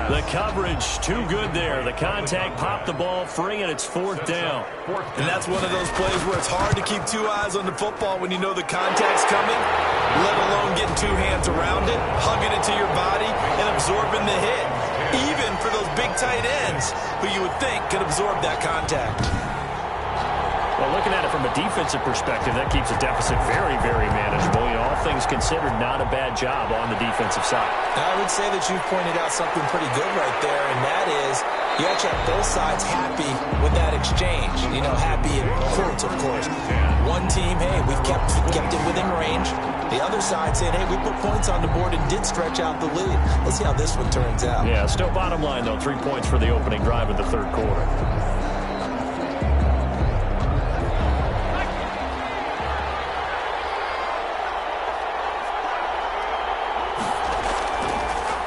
The coverage too good there. The contact popped the ball free, and it's 4th down. And that's one of those plays where it's hard to keep 2 eyes on the football when you know the contact's coming, let alone getting 2 hands around it, hugging it to your body, and absorbing the hit. Even for those big tight ends who you would think could absorb that contact. Well, looking at it from a defensive perspective, that keeps the deficit very, very manageable. You know, all things considered, not a bad job on the defensive side. I would say that you've pointed out something pretty good right there, and that is you actually have both sides happy with that exchange. You know, happy in quotes, of course. One team, hey, we've kept it within range. The other side saying, hey, we put points on the board and did stretch out the lead. Let's see how this one turns out. Yeah, still bottom line, though, 3 points for the opening drive of the third quarter.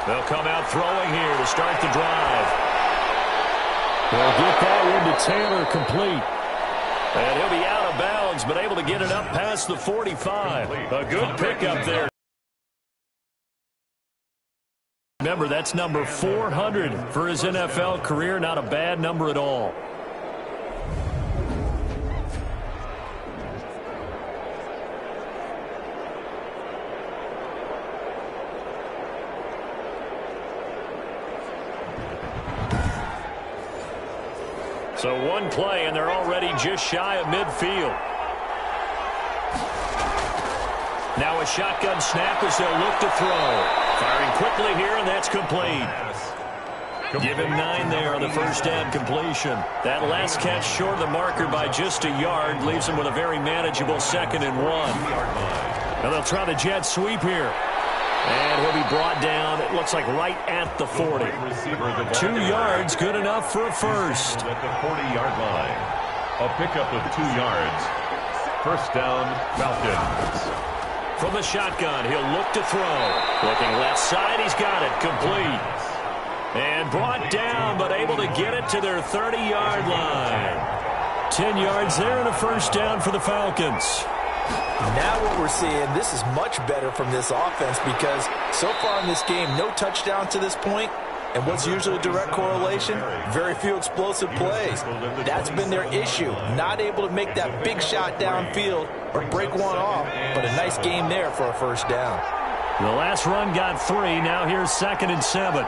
They'll come out throwing here to start the drive. They'll get that into Taylor complete. And he'll be out of bounds, but able to get it up past the 45. A good pickup there. Remember, that's number 400 for his NFL career. Not a bad number at all. So one play, and they're already just shy of midfield. Now a shotgun snap as they'll look to throw. Firing quickly here, and that's complete. Give him 9 there on the first down completion. That last catch short of the marker by just a yard leaves him with a very manageable 2nd and 1. Now they'll try the jet sweep here. And he'll be brought down, it looks like right at the 40. 2 yards, good enough for a first. At the 40-yard line. A pickup of 2 yards. First down, Falcons. From the shotgun, he'll look to throw. Looking left side, he's got it, complete. And brought down, but able to get it to their 30-yard line. 10 yards there and a first down for the Falcons. Now what we're seeing, this is much better from this offense because so far in this game, no touchdown to this point. And what's usually a direct correlation? Very few explosive plays. That's been their issue. Not able to make that big shot downfield or break one off, but a nice game there for a first down. The last run got 3. Now here's 2nd and 7.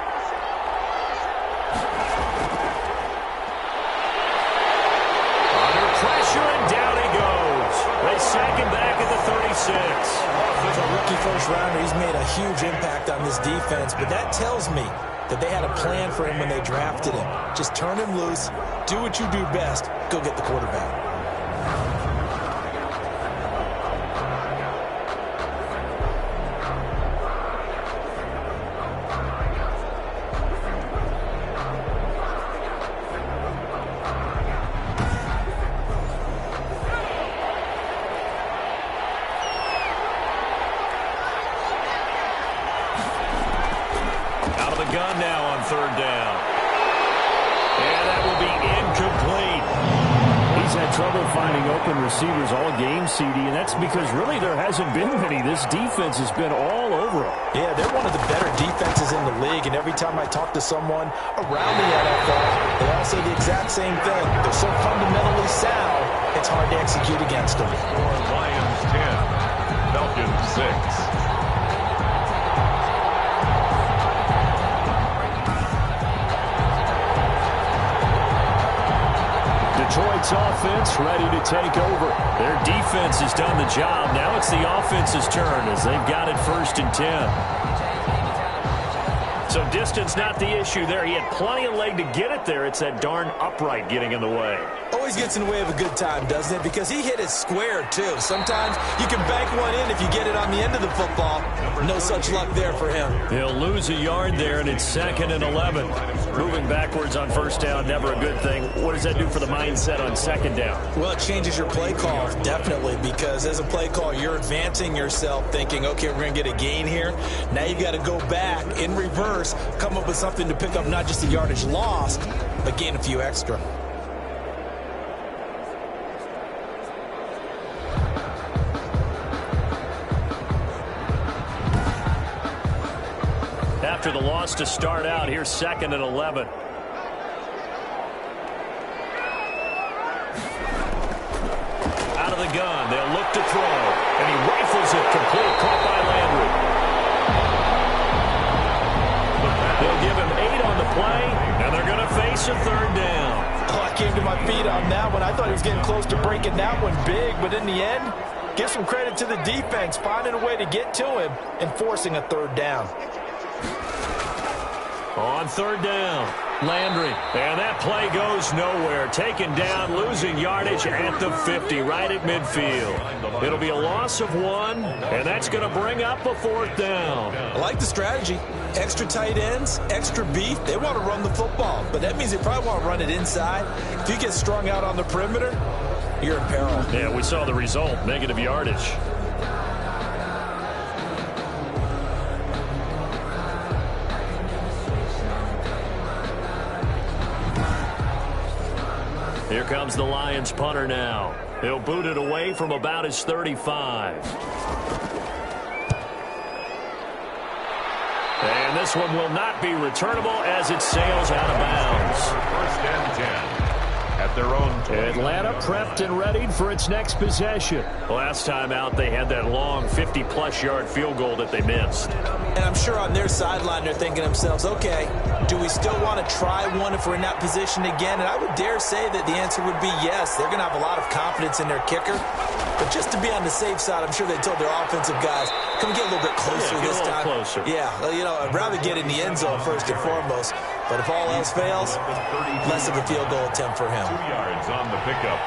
Under pressure, and down he goes. They sack him back at the 36. As a rookie first-rounder, he's made a huge impact on this defense, but that tells me that they had a plan for him when they drafted him. Just turn him loose, do what you do best, go get the quarterback. Gun now on 3rd down. And that will be incomplete. He's had trouble finding open receivers all game, CD, and that's because really there hasn't been many. This defense has been all over them. Yeah, they're one of the better defenses in the league, and every time I talk to someone around the NFL, they all say the exact same thing. They're so fundamentally sound, it's hard to execute against them. Lions 10, Falcons 6. Detroit's offense ready to take over. Their defense has done the job. Now it's the offense's turn as they've got it 1st and 10. So distance not the issue there. He had plenty of leg to get it there. It's that darn upright getting in the way. Always gets in the way of a good time, doesn't it? Because he hit it square, too. Sometimes you can bank one in if you get it on the end of the football. No such luck there for him. He'll lose a yard there, and it's 2nd and 11. Moving backwards on 1st down, never a good thing. What does that do for the mindset on 2nd down? Well, it changes your play call, definitely, because as a play call, you're advancing yourself thinking, okay, we're going to get a gain here. Now you've got to go back in reverse, come up with something to pick up not just the yardage lost, but gain a few extra. After the loss to start out, here's 2nd and 11. Out of the gun, they'll look to throw, and he rifles it complete, caught by Landry. They'll give him 8 on the play, and they're going to face a 3rd down. Oh, I came to my feet on that one. I thought he was getting close to breaking that one big, but in the end, give some credit to the defense, finding a way to get to him and forcing a third down. On third down, Landry. And that play goes nowhere. Taken down, losing yardage at the 50, right at midfield. It'll be a loss of 1, and that's going to bring up a fourth down. I like the strategy. Extra tight ends, extra beef. They want to run the football, but that means they probably want to run it inside. If you get strung out on the perimeter, you're in peril. Yeah, we saw the result, negative yardage. Here comes the Lions punter now. He'll boot it away from about his 35. And this one will not be returnable as it sails out of bounds. First and 10 at their own 20. Atlanta prepped and readied for its next possession. Last time out, they had that long 50-plus yard field goal that they missed. And I'm sure on their sideline they're thinking to themselves, okay, do we still want to try one if we're in that position again? And I would dare say that the answer would be yes. They're going to have a lot of confidence in their kicker. But just to be on the safe side, I'm sure they told their offensive guys, can we get a little bit closer this time? Closer. Yeah, you know, I'd rather get in the end zone first and foremost. But if all else fails, less of a field goal attempt for him. 2 yards on the pickup.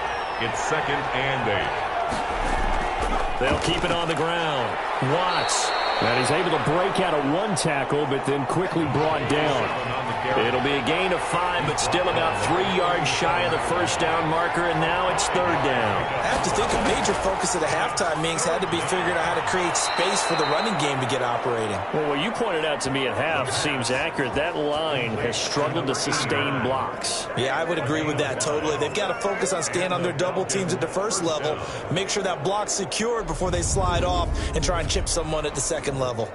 It's second and 8. They'll keep it on the ground. Watts. And he's able to break out of one tackle, but then quickly brought down. It'll be a gain of 5, but still about 3 yards shy of the first down marker, and now it's third down. I have to think a major focus of the halftime meetings had to be figuring out how to create space for the running game to get operating. Well, what you pointed out to me at half seems accurate. That line has struggled to sustain blocks. Yeah, I would agree with that totally. They've got to focus on staying on their double teams at the first level, make sure that block's secured before they slide off and try and chip someone at the second level.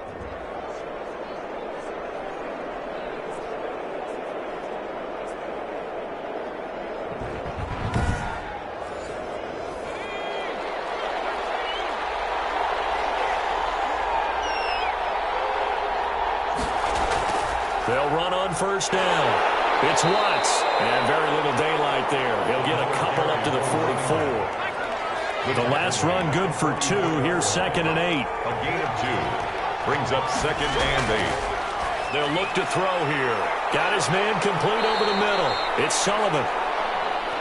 They'll run on first down. It's Watts. And very little daylight there. He'll get a couple up to the 44. The last run good for 2. Here's second and 8. A gain of 2. Brings up second and 8. They'll look to throw here. Got his man complete over the middle. It's Sullivan.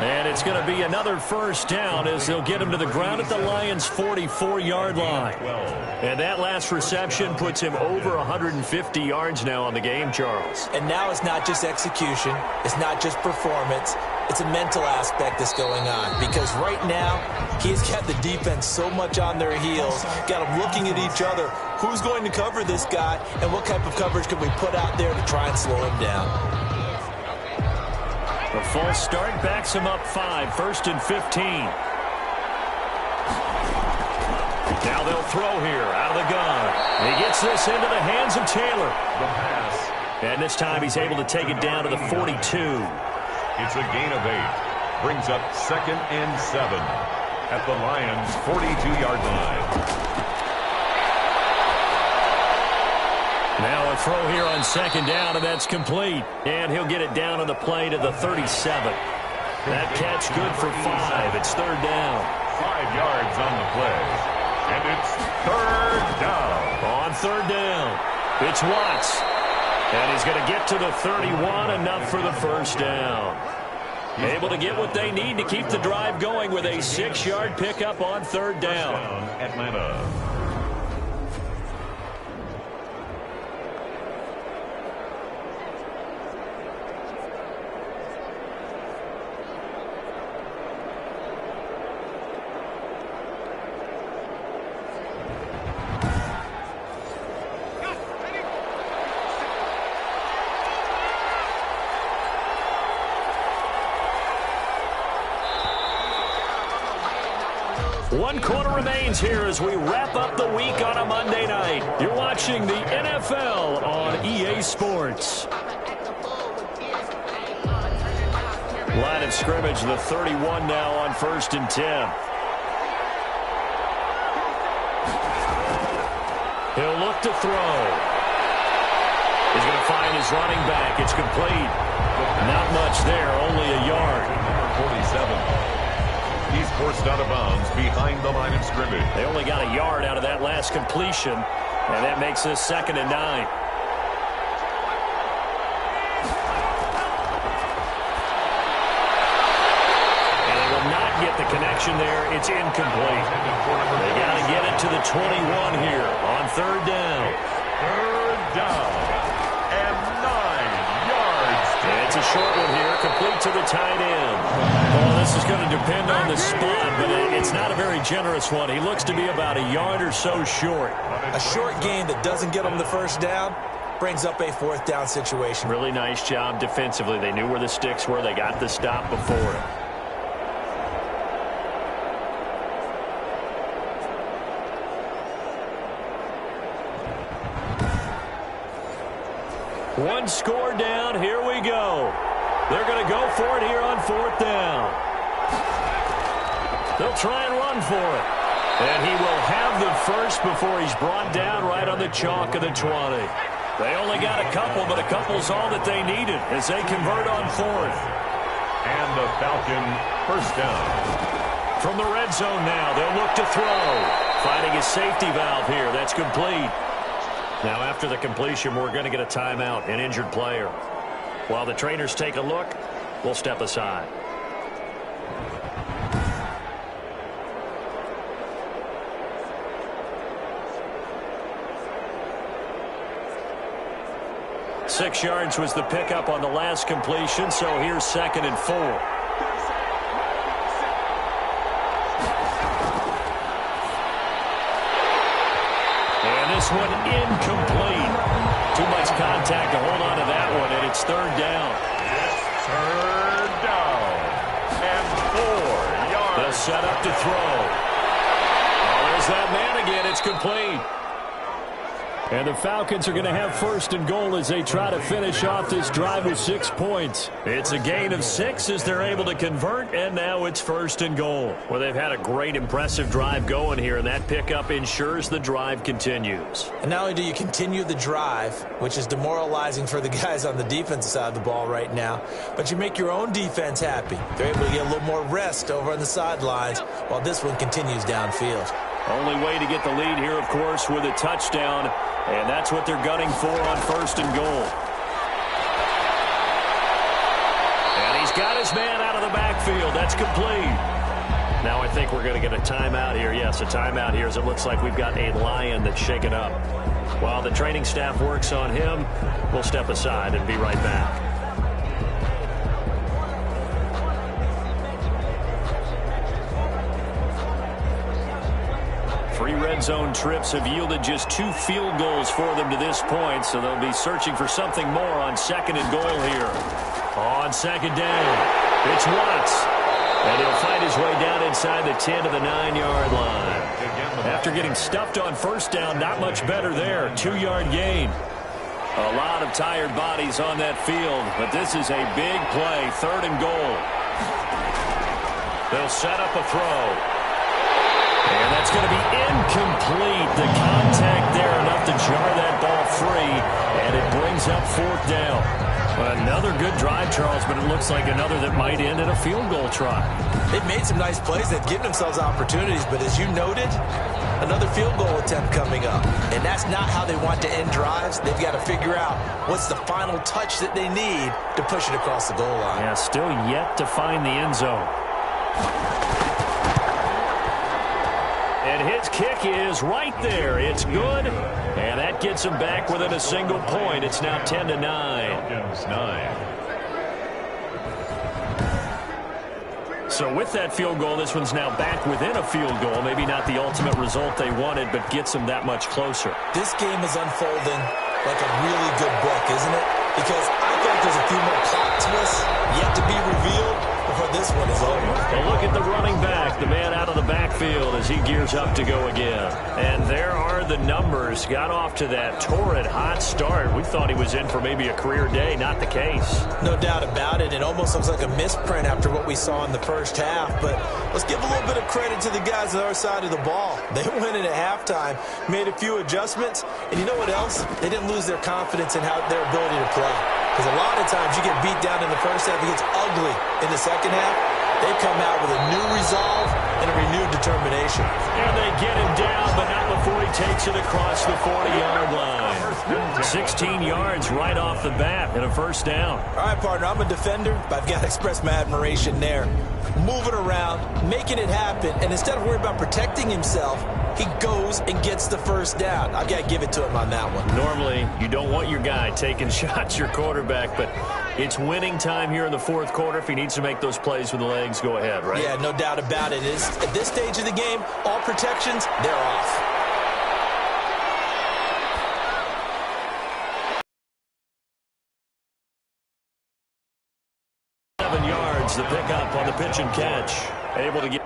And it's going to be another first down as they'll get him to the ground at the Lions' 44-yard line. And that last reception puts him over 150 yards now on the game, Charles. And now it's not just execution. It's not just performance. It's a mental aspect that's going on. Because right now, he's got the defense so much on their heels. Got them looking at each other. Who's going to cover this guy? And what type of coverage can we put out there to try and slow him down? The false start backs him up 5, first and 15. Now they'll throw here out of the gun. He gets this into the hands of Taylor. The pass. And this time he's able to take it down to the 42. It's a gain of 8. Brings up second and 7 at the Lions' 42-yard line. Now a throw here on second down, and that's complete. And he'll get it down on the play to the 37. That catch good for 5. It's third down. 5 yards on the play. And it's third down. On third down, it's Watts. And he's going to get to the 31, enough for the first down. Able to get what they need to keep the drive going with a 6-yard pickup on third down. Atlanta. One quarter remains here as we wrap up the week on a Monday night. You're watching the NFL on EA Sports. Line of scrimmage, the 31 now on first and 10. He'll look to throw. He's going to find his running back. It's complete. Not much there, only a yard. forced out of bounds behind the line of scrimmage. They only got a yard out of that last completion, and that makes this 2nd and 9. Get the connection there. It's incomplete. They got to get it to the 21 here on 3rd down. 3rd down and 9 yards. And it's a short one here, complete to the tight end. Well, this is going to depend on the spot, but it's not a very generous one. He looks to be about a yard or so short. A short gain that doesn't get him the 1st down brings up a 4th down situation. Really nice job defensively. They knew where the sticks were. They got the stop before it. One score down. Here we go. They're going to go for it here on 4th down. They'll try and run for it. And he will have the first before he's brought down right on the chalk of the 20. They only got a couple, but a couple's all that they needed as they convert on 4th. And the Falcon 1st down. From the red zone now, they'll look to throw. Finding his safety valve here. That's complete. Now, after the completion, we're going to get a timeout, an injured player. While the trainers take a look, we'll step aside. Six yards was the pickup on the last completion, so here's 2nd and 4. This one incomplete. Too much contact to hold on to that one, and it's 3rd down. 3rd down and 4 yards. They'll set up to throw. Oh, there's that man again. It's complete. And the Falcons are going to have 1st and goal as they try to finish off this drive with 6 points. It's a gain of 6 as they're able to convert, and now it's 1st and goal. Well, they've had a great, impressive drive going here, and that pickup ensures the drive continues. And not only do you continue the drive, which is demoralizing for the guys on the defensive side of the ball right now, but you make your own defense happy. They're able to get a little more rest over on the sidelines while this one continues downfield. Only way to get the lead here, of course, with a touchdown, and that's what they're gunning for on 1st and goal. And he's got his man out of the backfield. That's complete. Now I think we're going to get a timeout here. Yes, a timeout here as it looks like we've got a Lion that's shaken up. While the training staff works on him, we'll step aside and be right back. 3 red zone trips have yielded just 2 field goals for them to this point, so they'll be searching for something more on 2nd and goal here. On 2nd down, it's Watts, and he'll find his way down inside the 10 to the 9-yard line. After getting stuffed on 1st down, not much better there. 2-yard gain. A lot of tired bodies on that field, but this is a big play. 3rd and goal. They'll set up a throw. And that's going to be incomplete. The contact there enough to jar that ball free, and it brings up 4th down. Another good drive, Charles, but it looks like another that might end in a field goal try. They've made some nice plays. They've given themselves opportunities, but as you noted, another field goal attempt coming up. And that's not how they want to end drives. They've got to figure out what's the final touch that they need to push it across the goal line. Yeah, still yet to find the end zone. And his kick is right there. It's good. And that gets him back within a single point. It's now 10-9. Falcons 9. So with that field goal, this one's now back within a field goal. Maybe not the ultimate result they wanted, but gets them that much closer. This game is unfolding like a really good book, isn't it? Because I think there's a few more plot twists yet to be revealed before this one is over. Well, look at the running back, the man out of the backfield as he gears up to go again. And there are the numbers. Got off to that torrid hot start. We thought he was in for maybe a career day. Not the case. No doubt about it. It almost looks like a misprint after what we saw in the first half. But let's give a little bit of credit to the guys on our side of the ball. They went in at halftime, made a few adjustments, and you know what else? They didn't lose their confidence in their ability to play. Because a lot of times you get beat down in the first half, it gets ugly in the second half. They come out with a new resolve and a renewed determination. And they get him down, but not before he takes it across the 40-yard line. 16 yards right off the bat and a first down. All right, partner, I'm a defender, but I've got to express my admiration there. Moving around, making it happen, and instead of worrying about protecting himself, he goes and gets the first down. I've got to give it to him on that one. Normally, you don't want your guy taking shots, your quarterback, but it's winning time here in the fourth quarter. If he needs to make those plays with the legs, go ahead, right? Yeah, no doubt about it. At this stage of the game, all protections, they're off. The pickup on the pitch and catch. Able to get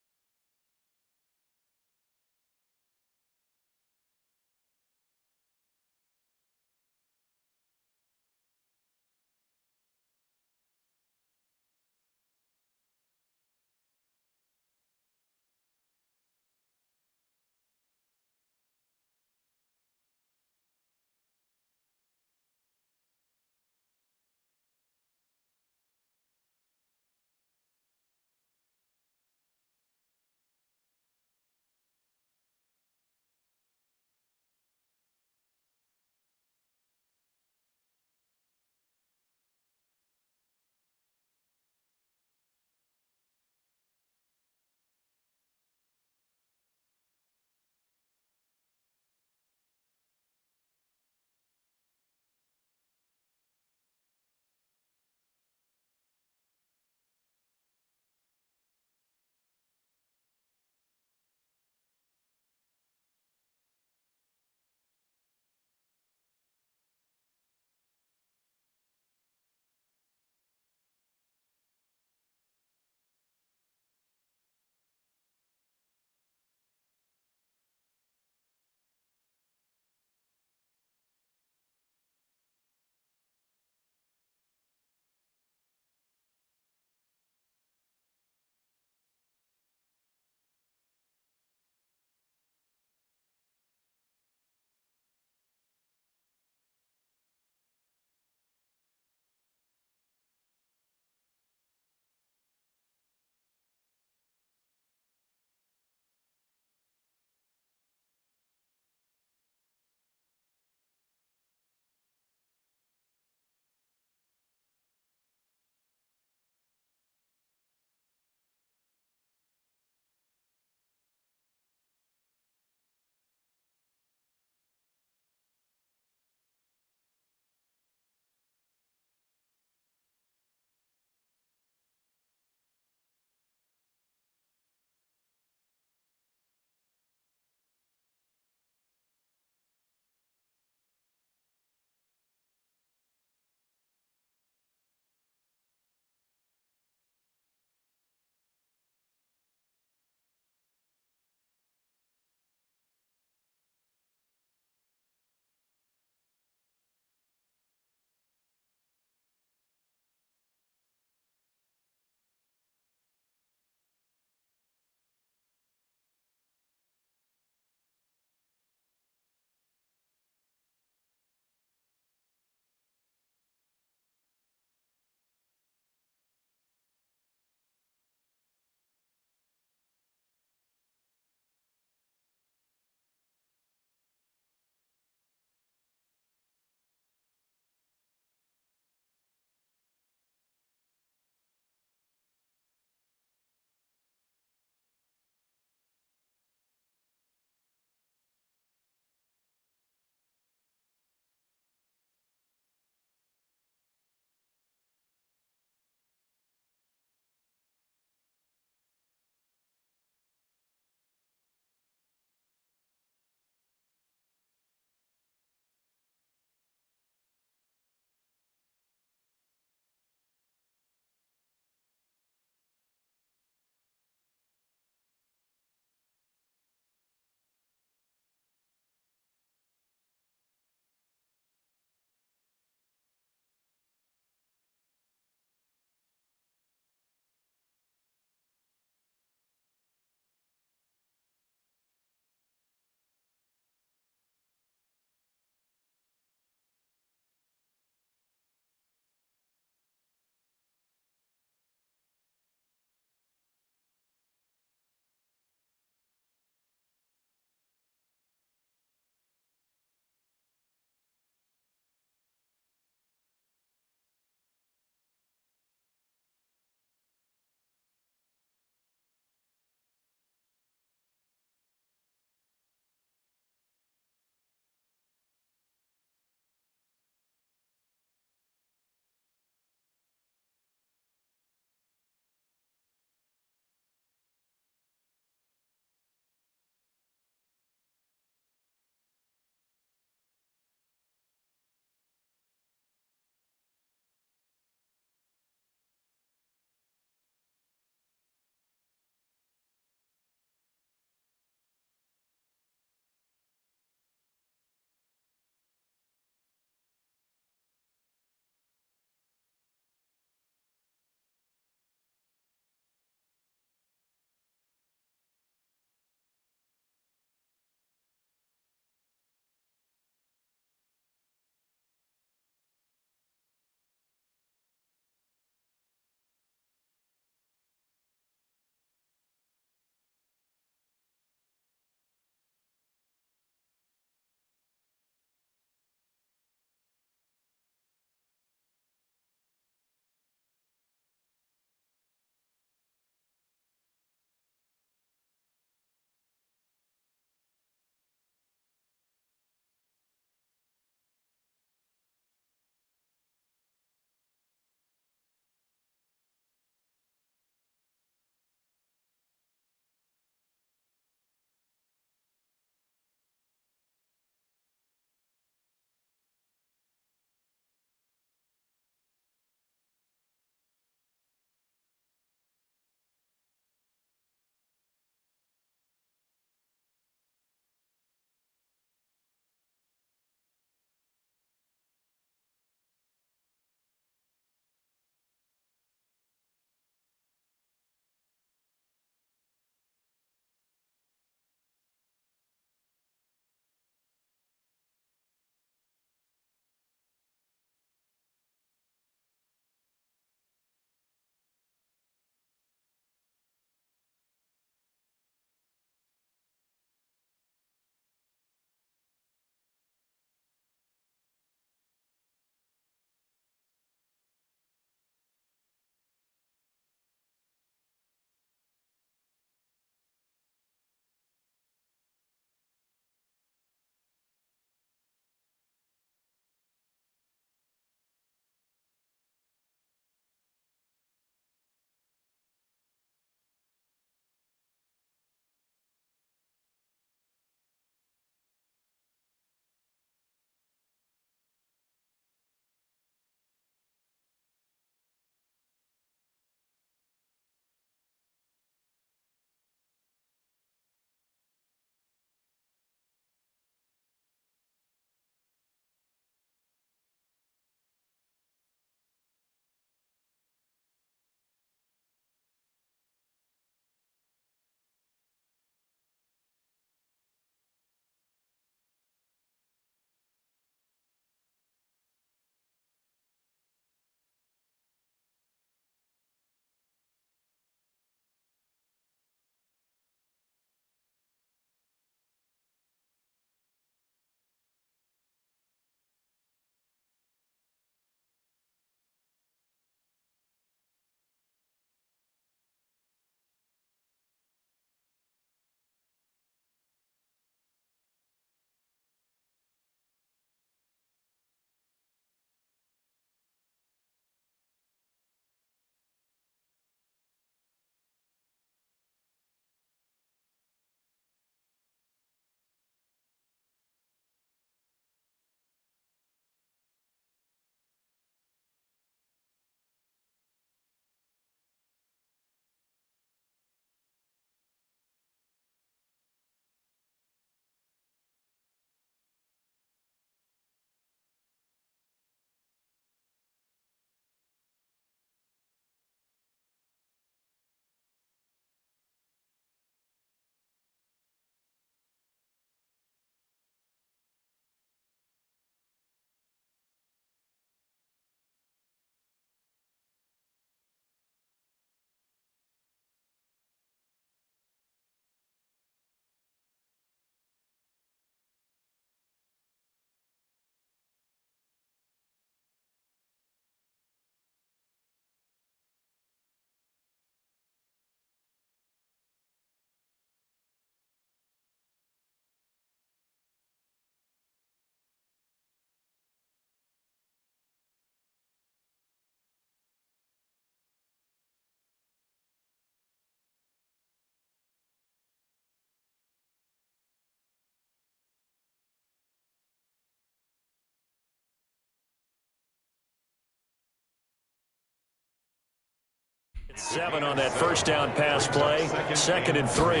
7 on that first down pass play. 2nd and 3.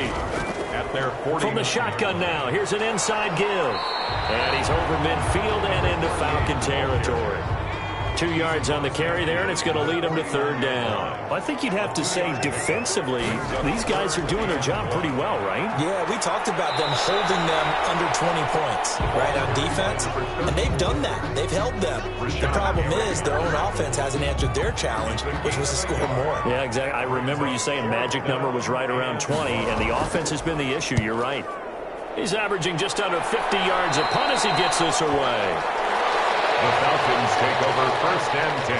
At their 40. From the shotgun now, here's an inside give. And he's over midfield and into Falcon territory. 2 yards on the carry there, and it's going to lead him to 3rd down. I think you'd have to say defensively, these guys are doing their job pretty well, right? Yeah, we talked about them holding them under 20 points, right, on defense. And they've done that. They've held them. The problem is their own offense hasn't answered their challenge, which was to score more. Yeah, exactly. I remember you saying magic number was right around 20, and the offense has been the issue. You're right. He's averaging just under 50 yards a punt as he gets this away. The Falcons take over 1st and 10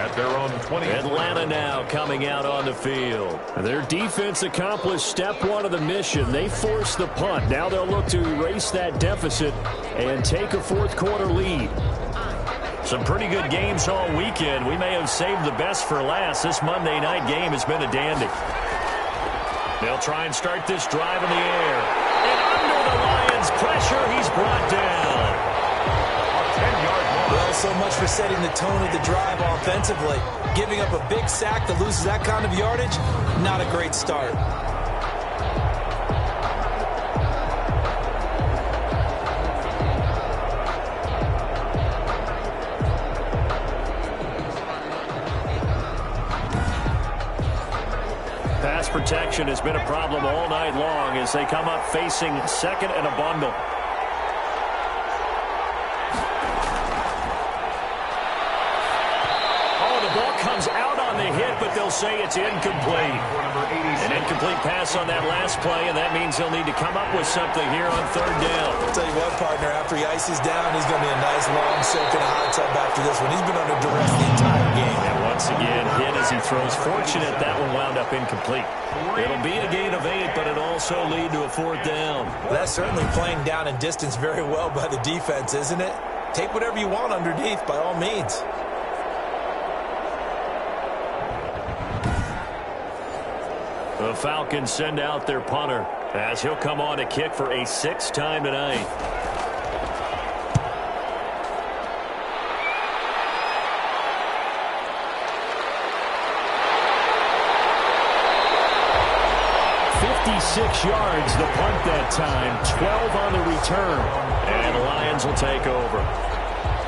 at their own 20. Atlanta now coming out on the field. Their defense accomplished step 1 of the mission. They forced the punt. Now they'll look to erase that deficit and take a 4th quarter lead. Some pretty good games all weekend. We may have saved the best for last. This Monday night game has been a dandy. They'll try and start this drive in the air. And under the Lions' pressure, he's brought down. Well, so much for setting the tone of the drive offensively. Giving up a big sack that loses that kind of yardage, not a great start. Pass protection has been a problem all night long as they come up facing 2nd and a bundle. Comes out on the hit, but they'll say it's incomplete. An incomplete pass on that last play, and that means he'll need to come up with something here on 3rd down. I'll tell you what, partner, after he ices down, he's going to be a nice long soak in a hot tub after this one. He's been under duress the entire game. And once again, hit as he throws. Fortunate that one wound up incomplete. It'll be a gain of 8, but it'll also lead to a 4th down. Well, that's certainly playing down in distance very well by the defense, isn't it? Take whatever you want underneath, by all means. The Falcons send out their punter as he'll come on to kick for a 6th time tonight. Yards the punt that time, 12 on the return, and the Lions will take over.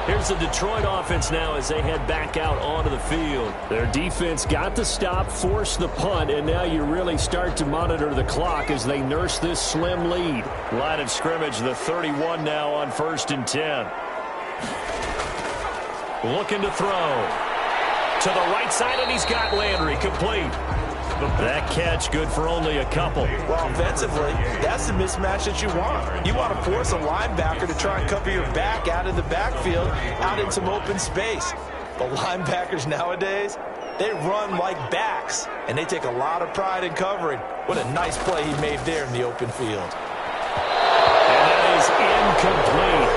Here's the Detroit offense now as they head back out onto the field. Their defense got the stop, forced the punt, and now you really start to monitor the clock as they nurse this slim lead. Line of scrimmage, the 31 now on 1st and 10. Looking to throw. To the right side, and he's got Landry complete. That catch good for only a couple. Well, offensively, that's the mismatch that you want. You want to force a linebacker to try and cover your back out of the backfield, out in some open space. But linebackers nowadays, they run like backs, and they take a lot of pride in covering. What a nice play he made there in the open field. And that is incomplete.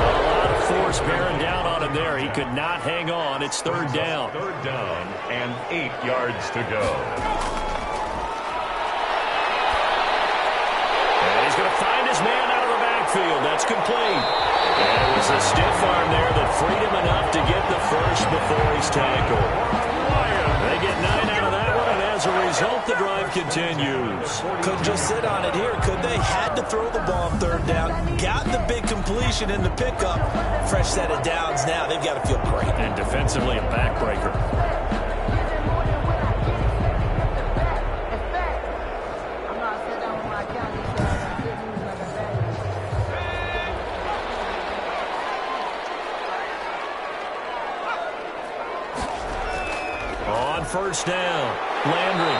A lot of force bearing down on him there. He could not hang on. It's 3rd down. 3rd down and 8 yards to go. He's going to find his man out of the backfield. That's complete. And it was a stiff arm there that freed him enough to get the first before he's tackled. They get 9 out of that one, and as a result, the drive continues. Couldn't just sit on it here, could they? Had to throw the ball on 3rd down. Got the big completion in the pickup. Fresh set of downs now. They've got to feel great. And defensively, a backbreaker. On 1st down, Landry.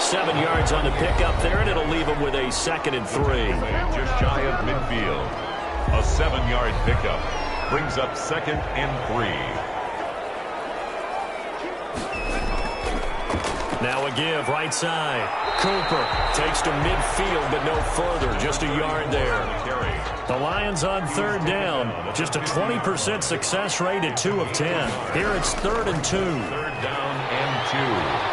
7 yards on the pickup there, and it'll leave him with a 2nd and 3. Just shy of midfield. A 7-yard pickup brings up 2nd and 3. Now a give, right side. Cooper takes to midfield, but no further. Just a yard there. The Lions on 3rd down. Just a 20% success rate at 2 of 10. Here it's 3rd and 2. 3rd down and 2.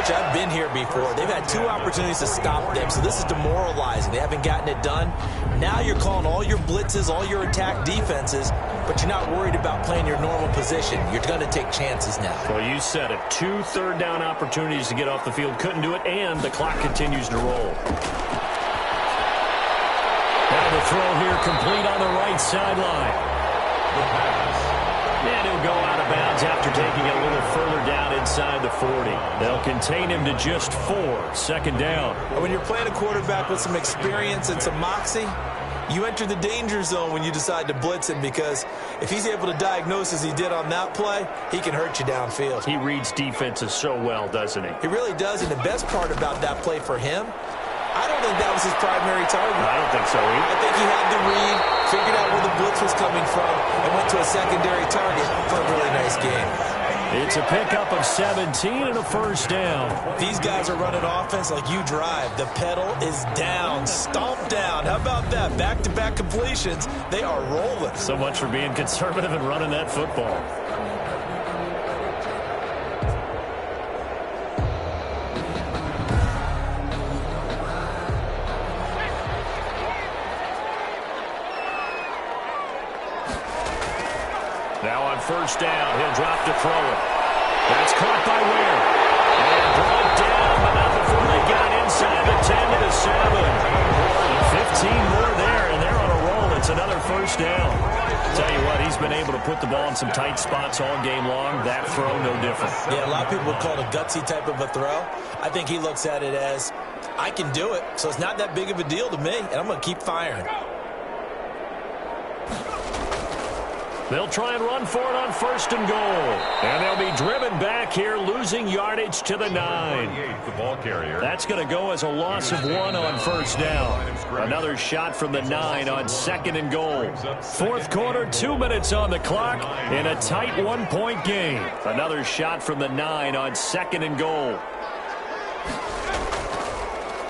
I've been here before. They've had 2 opportunities to stop them, so this is demoralizing. They haven't gotten it done. Now you're calling all your blitzes, all your attack defenses, but you're not worried about playing your normal position. You're going to take chances now. Well, you said it. 2 third-down opportunities to get off the field. Couldn't do it, and the clock continues to roll. Now the throw here complete on the right sideline. And he'll go out of bounds after taking it a little further down inside the 40. They'll contain him to just 4. 2nd down. And when you're playing a quarterback with some experience and some moxie, you enter the danger zone when you decide to blitz him, because if he's able to diagnose as he did on that play, he can hurt you downfield. He reads defenses so well, doesn't he? He really does, and the best part about that play for him, I don't think that was his primary target. I don't think so either. I think he had the read, figured out where the blitz was coming from, and went to a secondary target for a really nice game. It's a pickup of 17 and a 1st down. These guys are running offense like you drive. The pedal is down, stomp down. How about that? Back-to-back completions. They are rolling. So much for being conservative and running that football. Now on 1st down, he'll drop to throw it. That's caught by Ware. And brought down, but not before they got inside the 10 to the 7. 15 more there, and they're on a roll. It's another 1st down. Tell you what, he's been able to put the ball in some tight spots all game long. That throw, no different. Yeah, a lot of people would call it a gutsy type of a throw. I think he looks at it as, I can do it, so it's not that big of a deal to me, and I'm going to keep firing. They'll try and run for it on 1st and goal. And they'll be driven back here, losing yardage to the 9. The ball carrier. That's going to go as a loss of 1 on 1st down. Another shot from the 9 on 2nd and goal. 4th quarter, 2 minutes on the clock in a tight 1-point game. Another shot from the 9 on 2nd and goal.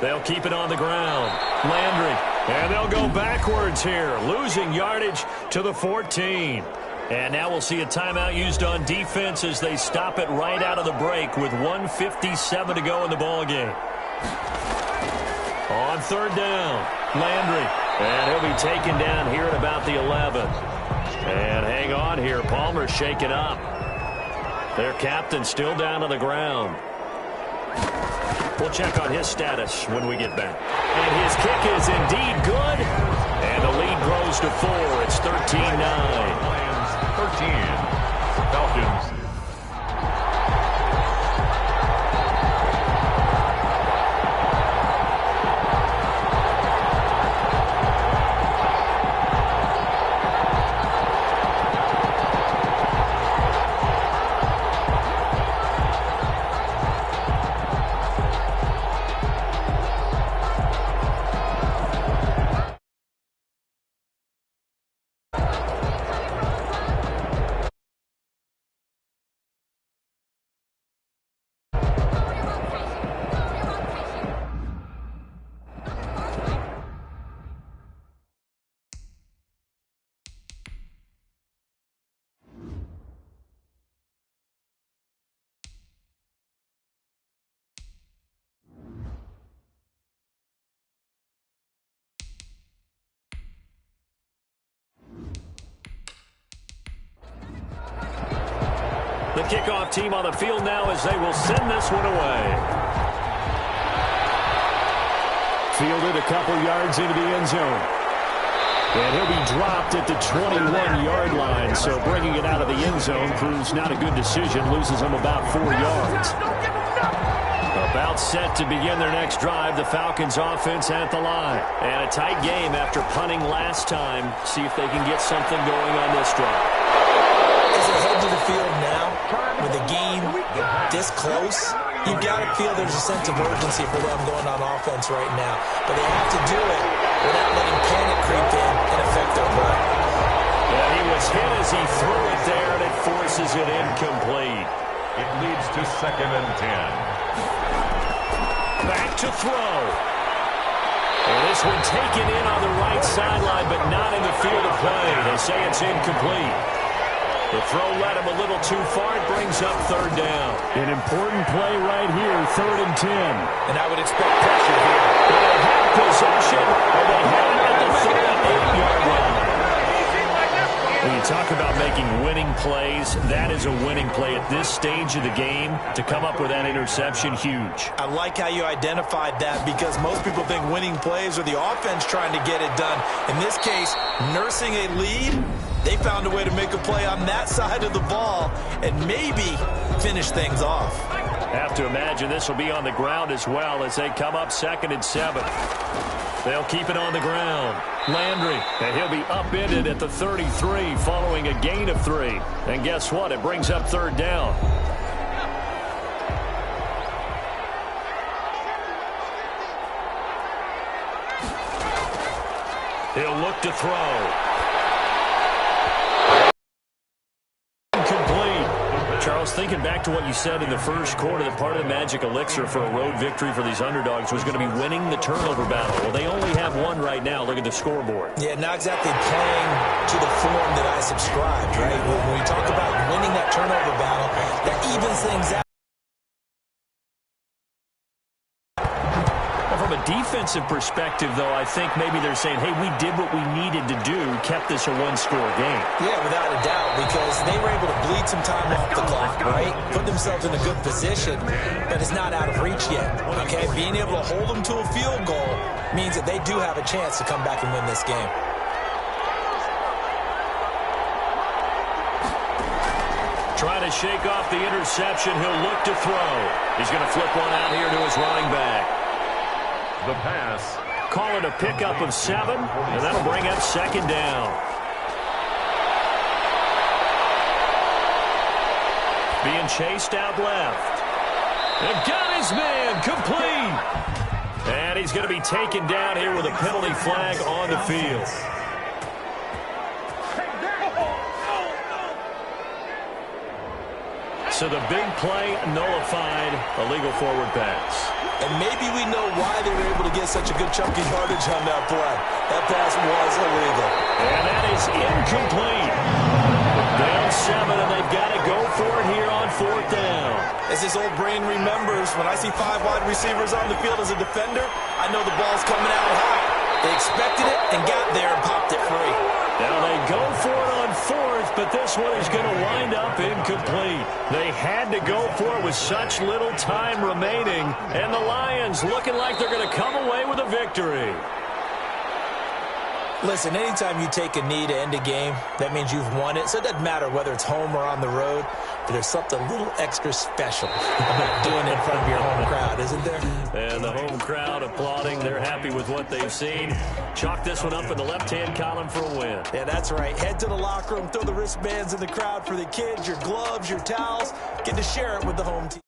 They'll keep it on the ground. Landry. And they'll go backwards here, losing yardage to the 14. And now we'll see a timeout used on defense as they stop it right out of the break with 1:57 to go in the ballgame. On 3rd down, Landry. And he'll be taken down here at about the 11. And hang on here, Palmer's shaken up. Their captain still down on the ground. We'll check on his status when we get back. And his kick is indeed good. And the lead grows to 4. It's 13-9. Lions 13. Falcons. The kickoff team on the field now as they will send this one away. Fielded a couple yards into the end zone. And he'll be dropped at the 21-yard line, so bringing it out of the end zone proves not a good decision, loses him about 4 yards. About set to begin their next drive, the Falcons offense at the line. And a tight game after punting last time. See if they can get something going on this drive. As they head to the field now, with the game this close, you've got to feel there's a sense of urgency for them going on offense right now. But they have to do it without letting panic creep in and affect their play. Yeah, he was hit as he threw it there, and it forces it incomplete. It leads to 2nd and 10. Back to throw. And this one taken in on the right sideline, but not in the field of play. They say it's incomplete. The throw led him a little too far. It brings up third down. An important play right here, 3rd and 10. And I would expect pressure here. Do they have possession, or they have it at the 38-yard line? When you talk about making winning plays, that is a winning play at this stage of the game. To come up with that interception, huge. I like how you identified that because most people think winning plays are the offense trying to get it done. In this case, nursing a lead, they found a way to make a play on that side of the ball and maybe finish things off. Have to imagine this will be on the ground as well as they come up 2nd and 7. They'll keep it on the ground. Landry, and he'll be upended at the 33 following a gain of 3. And guess what? It brings up 3rd down. He'll look to throw. Charles, thinking back to what you said in the first quarter, that part of the magic elixir for a road victory for these underdogs was going to be winning the turnover battle. Well, they only have one right now. Look at the scoreboard. Yeah, not exactly playing to the form that I subscribed, right? When we talk about winning that turnover battle, that evens things out. From a defensive perspective, though, I think maybe they're saying, hey, we did what we needed to do, kept this a one-score game. Yeah, without a doubt, because they were able to bleed some time off the clock, right? Put themselves in a good position, but it's not out of reach yet, okay? Being able to hold them to a field goal means that they do have a chance to come back and win this game. Trying to shake off the interception. He'll look to throw. He's going to flip one out here to his running back. The pass. Call it a pickup of 7, and that'll bring up 2nd down. Being chased out left. And got his man complete. And he's going to be taken down here with a penalty flag on the field. So the big play nullified, a legal forward pass. And maybe we know why they were able to get such a good chunk of yardage on that play. That pass was illegal. And that is incomplete. Down 7, and they've got to go for it here on 4th down. As his old brain remembers, when I see 5 wide receivers on the field as a defender, I know the ball's coming out high. They expected it and got there and popped it free. Now they go for it on 4th, but this one is going to wind up incomplete. They had to go for it with such little time remaining, and the Lions looking like they're going to come away with a victory. Listen, anytime you take a knee to end a game, that means you've won it. So it doesn't matter whether it's home or on the road, but there's something a little extra special about doing it in front of your home crowd, isn't there? And the home crowd applauding. They're happy with what they've seen. Chalk this one up in the left-hand column for a win. Yeah, that's right. Head to the locker room, throw the wristbands in the crowd for the kids, your gloves, your towels. Get to share it with the home team.